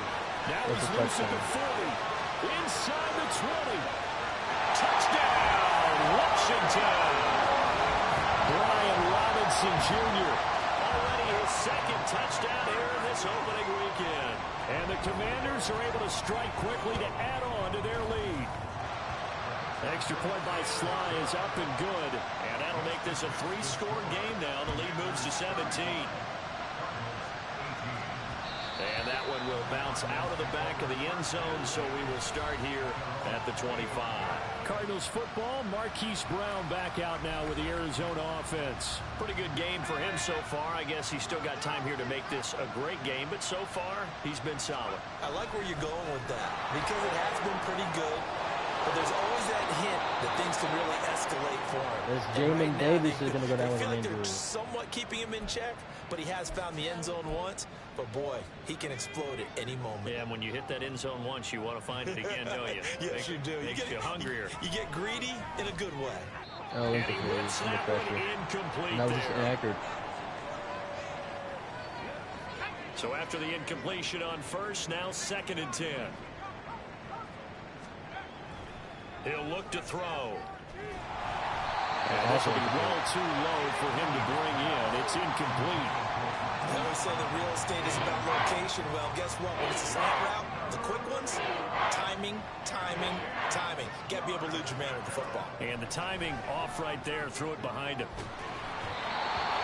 Now he's loose at the 40, inside the 20. Touchdown, Washington. Brian Robinson Jr. already his second touchdown here in this opening weekend. And the Commanders are able to strike quickly to add on to their lead. Extra point by Sly is up and good. And that'll make this a 3-score game now. The lead moves to 17. And that one will bounce out of the back of the end zone, so we will start here at the 25. Cardinals football, Marquise Brown back out now with the Arizona offense. Pretty good game for him so far. I guess he's still got time here to make this a great game, but so far, he's been solid. I like where you're going with that because it has been pretty good, but there's always that hint that things can really escalate for him. This Jamin Davis is going to go down with an like injury. they're somewhat keeping him in check, but he has found the end zone once. But boy, he can explode at any moment. Yeah, and when you hit that end zone once, you want to find it again, don't you? Yes, you do. Makes you hungrier. You get greedy in a good way. Oh, and he whips that one incomplete. That was just inaccurate. So after the incompletion on first, now 2nd and 10. He'll look to throw. And this will be well too low for him to bring in. It's incomplete. They always say that real estate is about location. Well, guess what? When it's a slant route, the quick ones, timing, timing, timing. Got to be able to lead your man with the football. And the timing off right there. Threw it behind him.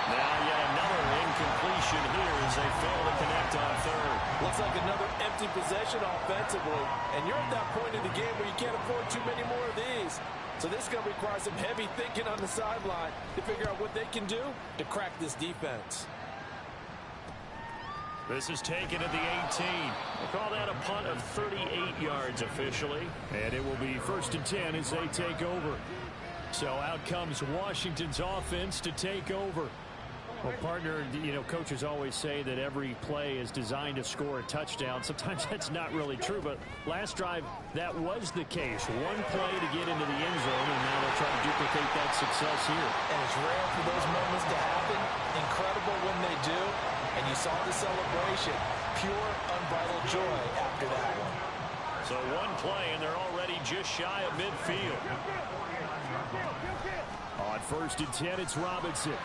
Now yet another incompletion here as they fail to connect on third. Looks like another empty possession offensively. And you're at that point in the game where you can't afford too many more of these. So this is going to require some heavy thinking on the sideline to figure out what they can do to crack this defense. This is taken at the 18. They call that a punt of 38 yards officially. And it will be 1st and 10 as they take over. So out comes Washington's offense to take over. Well, partner, you know, coaches always say that every play is designed to score a touchdown. Sometimes that's not really true, but last drive, that was the case. One play to get into the end zone, and now they'll try to duplicate that success here. And it's rare for those moments to happen. Incredible when they do. And you saw the celebration. Pure, unbridled joy after that one. So one play, and they're already just shy of midfield. On 1st and 10, it's Robinson.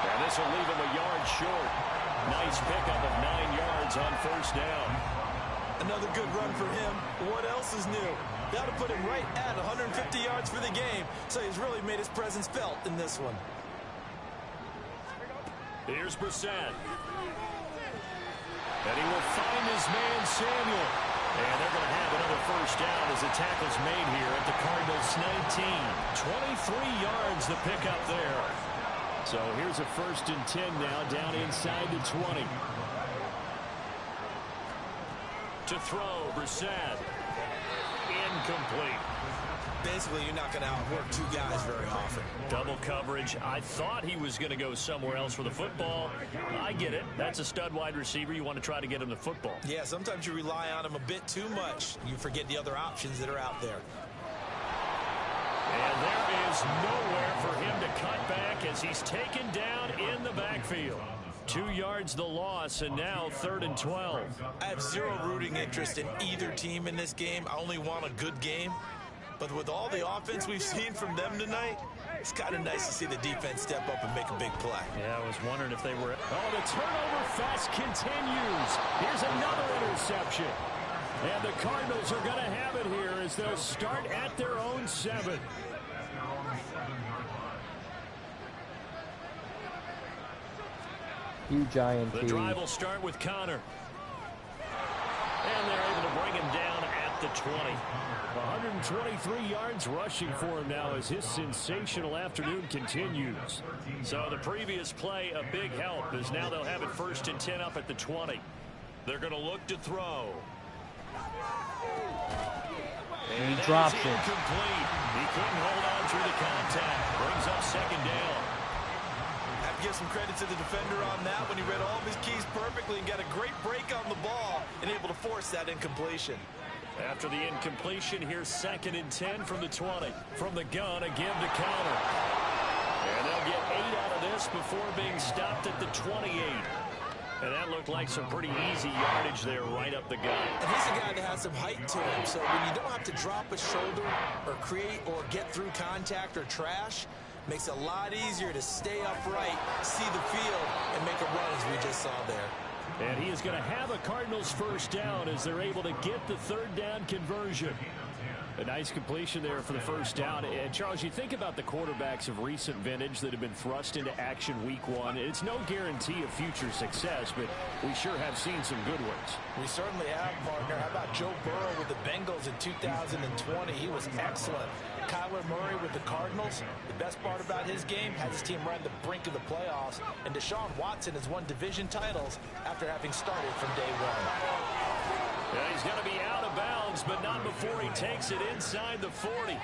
And this will leave him a yard short. Nice pickup of 9 yards on 1st down. Another good run for him. What else is new? That'll put him right at 150 yards for the game. So he's really made his presence felt in this one. Here's Brissett. And he will find his man, Samuel. And they're going to have another 1st down as the tackle's made here at the Cardinals' 19. 23 yards the pickup there. So here's a 1st and 10 now down inside the 20. To throw, Brissett. Incomplete. Basically, you're not going to outwork two guys very often. Double coverage. I thought he was going to go somewhere else with the football. I get it. That's a stud wide receiver. You want to try to get him the football. Yeah, sometimes you rely on him a bit too much. You forget the other options that are out there. And there is nowhere for him to cut back as he's taken down in the backfield. 2 yards the loss, and now 3rd and 12. I have zero rooting interest in either team in this game. I only want a good game. But with all the offense we've seen from them tonight, it's kind of nice to see the defense step up and make a big play. Yeah, I was wondering if they were... Oh, the turnover fest continues. Here's another interception. And the Cardinals are going to have it here as they'll start at their own 7. Huge INT. The drive will start with Connor. And they're able to bring him down at the 20. 123 yards rushing for him now as his sensational afternoon continues. So the previous play, a big help, as now they'll have it 1st and 10 up at the 20. They're going to look to throw. And he drops it. Incomplete. He couldn't hold on through the contact. Brings up 2nd down. Have to give some credit to the defender on that when he read all of his keys perfectly and got a great break on the ball and able to force that incompletion. After the incompletion, here's 2nd and 10 from the 20. From the gun, a give to counter. And they'll get 8 out of this before being stopped at the 28. And that looked like some pretty easy yardage there right up the gut. And he's a guy that has some height to him, so when you don't have to drop a shoulder or create or get through contact or trash, makes it a lot easier to stay upright, see the field, and make a run as we just saw there. And he is going to have a Cardinals 1st down as they're able to get the 3rd down conversion. A nice completion there for the 1st down. And, Charles, you think about the quarterbacks of recent vintage that have been thrust into action week 1. It's no guarantee of future success, but we sure have seen some good ones. We certainly have, partner. How about Joe Burrow with the Bengals in 2020? He was excellent. Kyler Murray with the Cardinals. The best part about his game, has his team right at the brink of the playoffs. And Deshaun Watson has won division titles after having started from day 1. Yeah, he's going to be out of bounds, but not before he takes it inside the 40.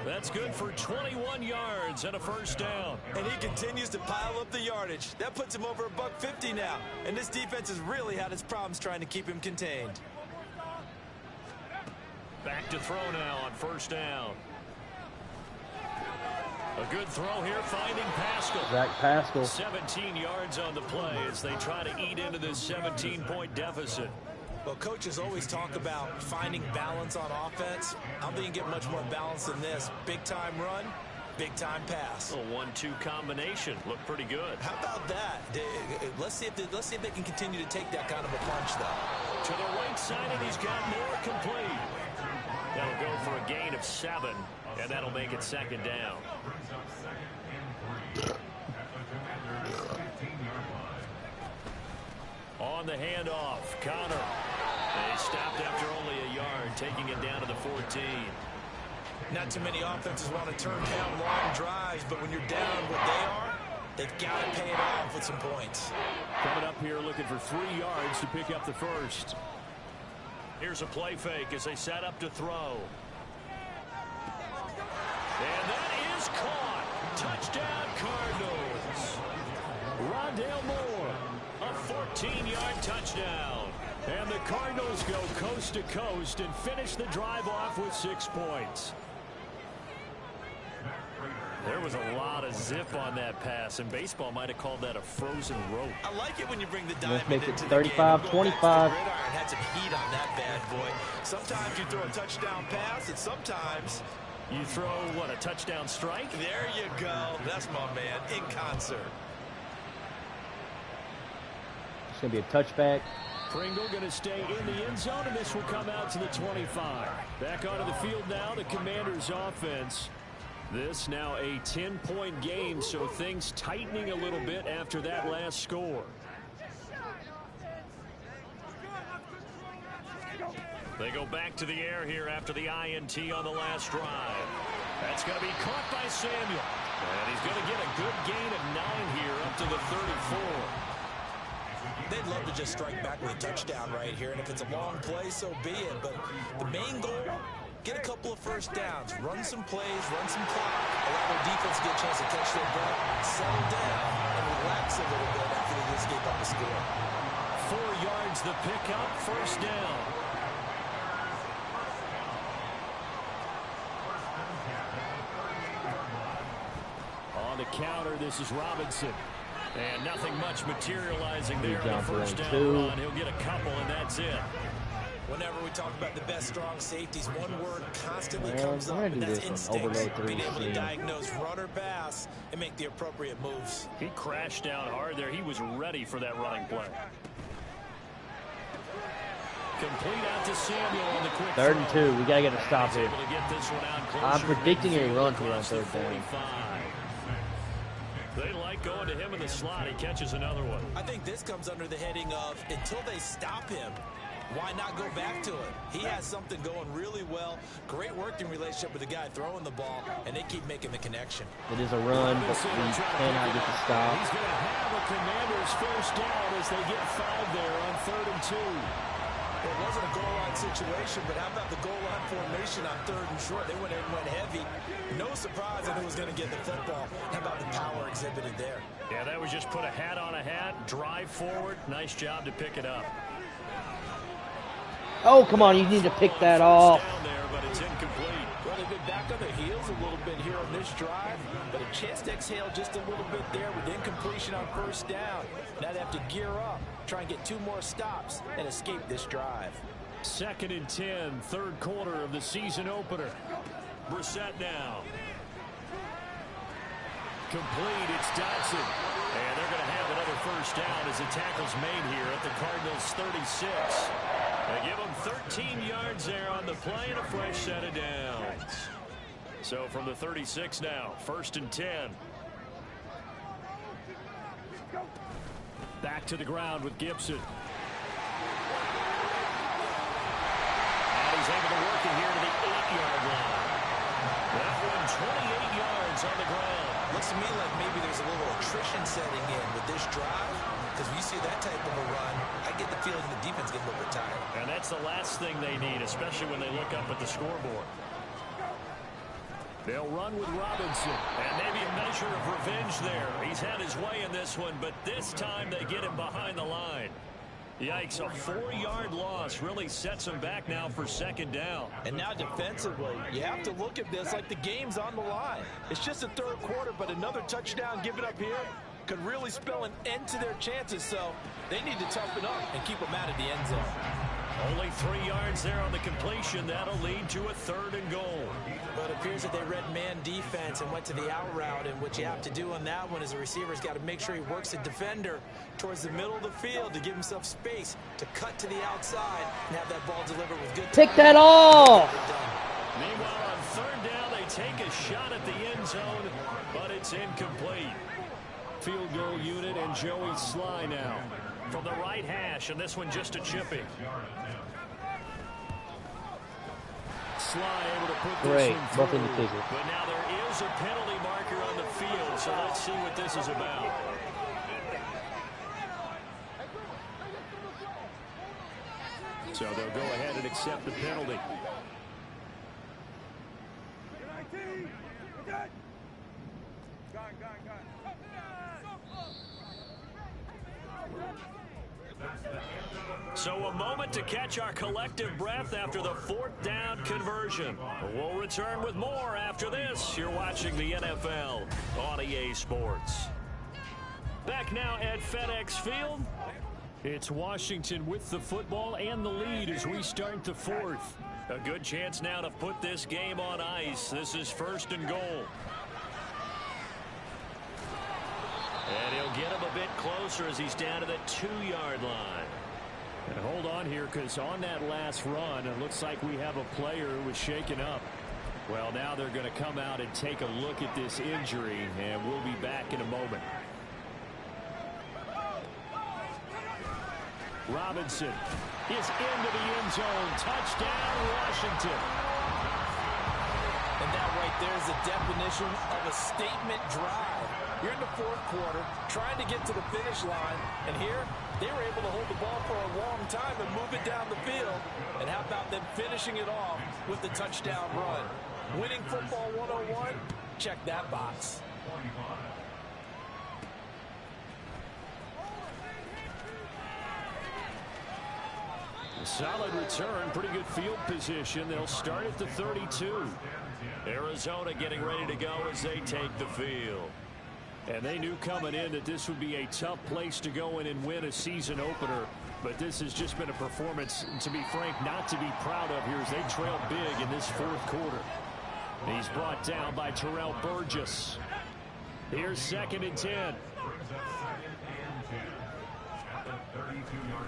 That's good for 21 yards and a 1st down. And he continues to pile up the yardage. That puts him over $150 now. And this defense has really had its problems trying to keep him contained. Back to throw now on 1st down. A good throw here, finding Pascal. Zach Pascal. 17 yards on the play as they try to eat into this 17-point deficit. Well, coaches always talk about finding balance on offense. I don't think you can get much more balance than this. Big-time run, Big-time pass. A 1-2 combination. Looked pretty good. How about that? Let's see if they can continue to take that kind of a punch, though. To the right side, and he's got more complete. That'll go for a gain of 7, and that'll make it second down. On the handoff, Connor. They stopped after only a yard, taking it down to the 14. Not too many offenses want to turn down long drives, but when you're down what they are, they've got to pay it off with some points. Coming up here looking for 3 yards to pick up the first. Here's a play fake as they set up to throw. And that is caught. Touchdown, Cardinals. Rondale Moore, a 14-yard touchdown. And the Cardinals go coast to coast and finish the drive off with 6 points. There was a lot of zip on that pass, and baseball might have called that a frozen rope. I like it when you bring the diamond make it into 35-25. the game. Had some heat on that bad boy. Sometimes you throw a touchdown pass, and sometimes you throw, what, a touchdown strike? There you go. That's my man in concert. It's going to be a touchback. Pringle going to stay in the end zone, and this will come out to the 25. Back onto the field now, the Commanders' offense. This now a 10-point game, so things tightening a little bit after that last score. They go back to the air here after the INT on the last drive. That's going to be caught by Samuel. And he's going to get a good gain of 9 here up to the 34. They'd love to just strike back with a touchdown right here, and if it's a long play, so be it. But the main goal, get a couple of first downs, run some plays, run some clock, allow their defense to get a chance to catch their breath, settle down, and relax a little bit after they just gave up a score. 4 yards the pickup, first down. On the counter, this is Robinson. And nothing much materializing there on the first down run. He'll get a couple, and that's it. Whenever we talk about the best strong safeties, one word constantly comes up, and that's instinct. Being able to diagnose run or pass and make the appropriate moves. He crashed down hard there. He was ready for that running play. Complete out to Samuel on the quick 3rd and 2. We got to get a stop here. I'm I'm predicting a run here on 3rd down. They like going to him in the slot. He catches another one. I think this comes under the heading of until they stop him, why not go back to it? He has something going really well. Great working relationship with the guy throwing the ball, and they keep making the connection. It is a run, but we cannot get the stop. He's going to have a Commanders first down as they get 5 there on 3rd and 2. It wasn't a goal line situation, but how about the goal line formation on 3rd and short? They went in and went heavy. No surprise that it was going to get the football. How about the power exhibited there? Yeah, that was just put a hat on a hat, drive forward. Nice job to pick it up. Oh, come on, you need to pick that off. Down there, but it's incomplete. Well, they've been back on their heels a little bit here on this drive, but a chance to exhale just a little bit there with incompletion on first down. Now they have to gear up, try and get 2 more stops, and escape this drive. 2nd and 10, 3rd quarter of the season opener. Brissett now. Complete, it's Dodson. And they're going to have another first down as the tackle's made here at the Cardinals' 36. They give them 13 yards there on the play and a fresh set of downs. So from the 36 now, 1st and 10. Back to the ground with Gibson. And he's able to work it here to the 8-yard line. That one 28 yards on the ground. Looks to me like maybe there's a little attrition setting in with this drive, because when you see that type of a run, I get the feeling the defense gets a little bit tired. And that's the last thing they need, especially when they look up at the scoreboard. They'll run with Robinson, and maybe a measure of revenge there. He's had his way in this one, but this time they get him behind the line. Yikes, a 4-yard loss really sets him back now for 2nd down. And now defensively, you have to look at this like the game's on the line. It's just the 3rd quarter, but another touchdown given up here could really spell an end to their chances, so they need to toughen up and keep them out of the end zone. Only 3 yards there on the completion. That'll lead to a 3rd and goal. But it appears that they read man defense and went to the out route. And what you have to do on that one is the receiver's got to make sure he works the defender towards the middle of the field to give himself space to cut to the outside and have that ball delivered with good Pick that off! Meanwhile, on 3rd down, they take a shot at the end zone, but it's incomplete. Field goal unit and Joey Sly now from the right hash, and this one just a chipping. Sly able to put this one through, but now there is a penalty marker on the field, so let's see what this is about. So they'll go ahead and accept the penalty. So a moment to catch our collective breath after the 4th down conversion. We'll return with more after this. You're watching the NFL on EA Sports. Back now at FedEx Field. It's Washington with the football and the lead as we start the 4th. A good chance now to put this game on ice. This is 1st and goal. And he'll get him a bit closer as he's down to the 2-yard line. And hold on here, because on that last run, it looks like we have a player who was shaken up. Well, now they're going to come out and take a look at this injury, and we'll be back in a moment. Robinson is into the end zone. Touchdown, Washington. And that right there is the definition of a statement drive. You're in the 4th quarter, trying to get to the finish line, and here they were able to hold the ball for a long time and move it down the field. And how about them finishing it off with the touchdown run? Winning football 101? Check that box. Solid return, pretty good field position. They'll start at the 32. Arizona getting ready to go as they take the field. And they knew coming in that this would be a tough place to go in and win a season opener. But this has just been a performance, to be frank, not to be proud of here as they trail big in this 4th quarter. He's brought down by Terrell Burgess. Here's 2nd and 10.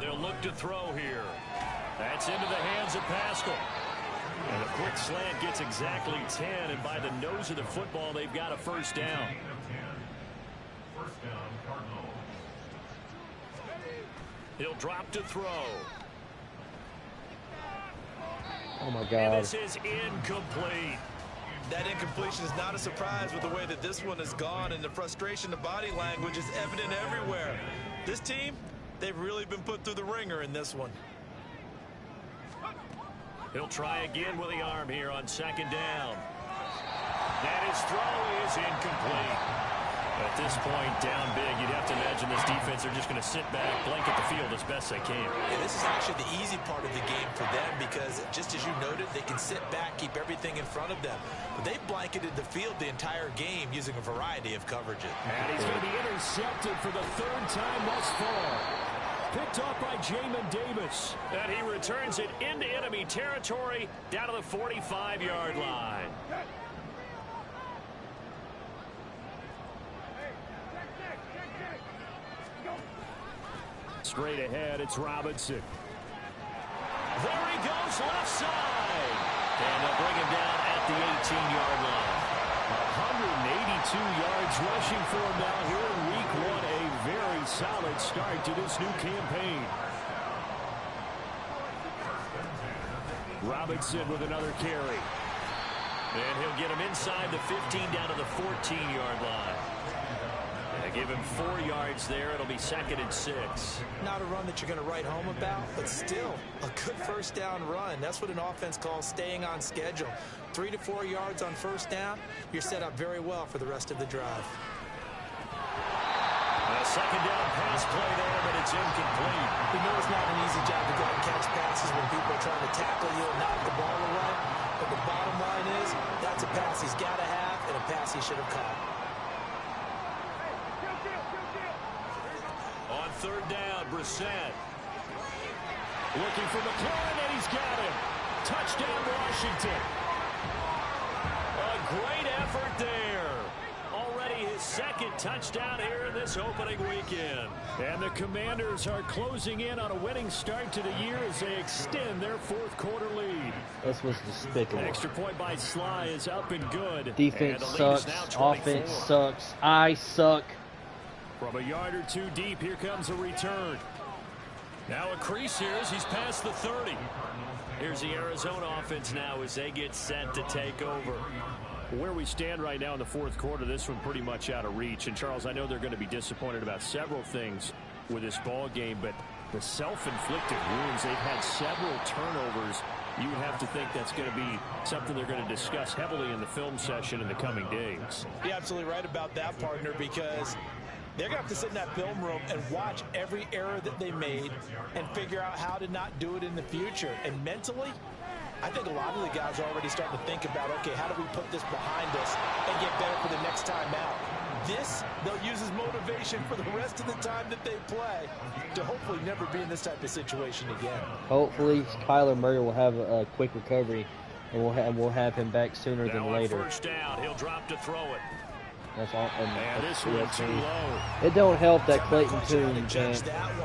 They'll look to throw here. That's into the hands of Pascal. And a quick slant gets exactly 10, and by the nose of the football, they've got a 1st down. He'll drop to throw. Oh, my God. And this is incomplete. That incompletion is not a surprise with the way that this one has gone, and the frustration, the body language is evident everywhere. This team, they've really been put through the ringer in this one. He'll try again with the arm here on 2nd down. And his throw is incomplete. At this point, down big, you'd have to imagine this defense are just going to sit back, blanket the field as best they can. And this is actually the easy part of the game for them because, just as you noted, they can sit back, keep everything in front of them. But they've blanketed the field the entire game using a variety of coverages. And he's going to be intercepted for the 3rd time thus far. Picked off by Jamin Davis. And he returns it into enemy territory down to the 45-yard line. Straight ahead, it's Robinson. There he goes, left side. And they'll bring him down at the 18-yard line. 182 yards rushing for him now here in week 1. A very solid start to this new campaign. Robinson with another carry. And he'll get him inside the 15 down to the 14-yard line. They give him 4 yards there. It'll be 2nd and 6. Not a run that you're going to write home about, but still a good 1st down run. That's what an offense calls staying on schedule. 3 to 4 yards on 1st down. You're set up very well for the rest of the drive. A 2nd down pass play there, but it's incomplete. You know it's not an easy job to go and catch passes when people are trying to tackle you and knock the ball away. But the bottom line is that's a pass he's got to have and a pass he should have caught. On 3rd down, Brissett. Looking for McLaurin, and he's got him. Touchdown, Washington. A great effort there. Already his second touchdown here in this opening weekend. And the Commanders are closing in on a winning start to the year as they extend their fourth quarter lead. This was despicable. An extra point by Sly is up and good. Defense sucks. Offense sucks. I suck. From a yard or two deep, here comes a return. Now a crease here as he's past the 30. Here's the Arizona offense now as they get set to take over. Where we stand right now in the fourth quarter, this one pretty much out of reach. And, Charles, I know they're going to be disappointed about several things with this ball game, but the self-inflicted wounds, they've had several turnovers. You would have to think that's going to be something they're going to discuss heavily in the film session in the coming days. You're absolutely right about that, partner, because they're going to have to sit in that film room and watch every error that they made and figure out how to not do it in the future. And mentally, I think a lot of the guys are already starting to think about, okay, how do we put this behind us and get better for the next time out? This, they'll use as motivation for the rest of the time that they play to hopefully never be in this type of situation again. Hopefully, Kyler Murray will have a quick recovery, and we'll have him back sooner than later. First down, he'll drop to throw it. That's all. And this one too low. It don't help that Clayton Tune can't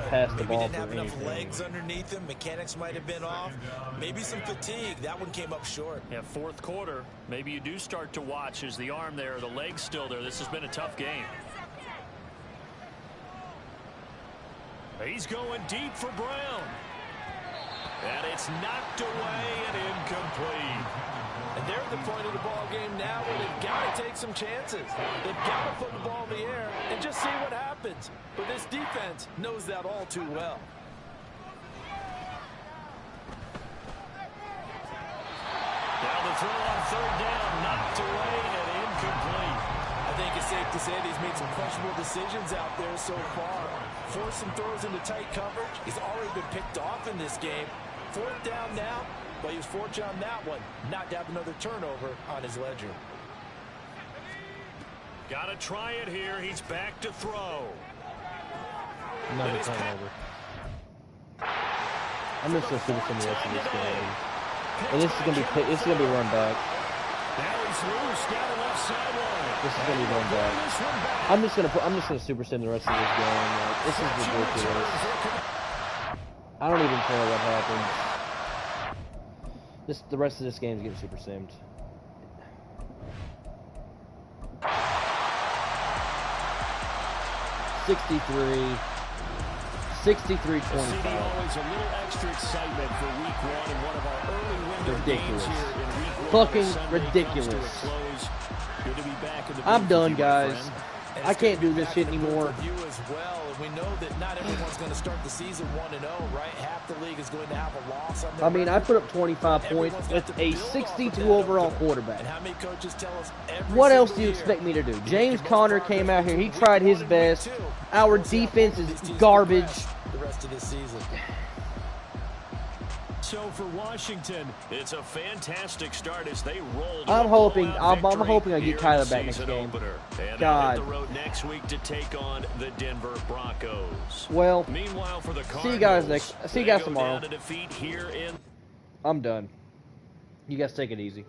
pass the ball didn't for have enough anything. legs underneath him. Mechanics might have been off. Maybe some fatigue. That one came up short. Yeah, fourth quarter. Maybe you do start to watch as the arm there, the leg's still there. This has been a tough game. He's going deep for Brown. And it's knocked away and incomplete. And they're at the point of the ball game now where they've got to take some chances. They've got to put the ball in the air and just see what happens. But this defense knows that all too well. Down the throw on third down, knocked away and incomplete. I think it's safe to say that he's made some questionable decisions out there so far. Forced some throws into tight coverage. He's already been picked off in this game. Fourth down now, but he was fortunate on that one not to have another turnover on his ledger. Got to try it here. He's back to throw. Another turnover. I'm just gonna finish the rest of this game, and this is gonna be run back. Now he's loose down the left sideline. This is gonna be run back. I'm just gonna super sim the rest of this game. Like, this is ridiculous. I don't even care what happens. The rest of this game is getting super simmed. Always a little extra excitement for week one and one of our early window games here in week one. Fucking ridiculous. Good to be back in the I'm done, guys. I can't do this shit anymore. You as well. We know that not everyone's going to start the season 1-0, right? Half the league is going to have a loss on their I mean, I record. put up 25 points with a 62 overall quarterback. And how many coaches tell us every What else do single you year, expect me to do? James Conner came out here. He tried his best. Our defense is garbage. the rest of this season. So for Washington, it's a fantastic start as they roll. I'm hoping I get Kyler back next game. God. The road next week to take on the Denver Broncos. Well, meanwhile for the Cardinals, see you guys tomorrow. Down to defeat here in I'm done. You guys take it easy.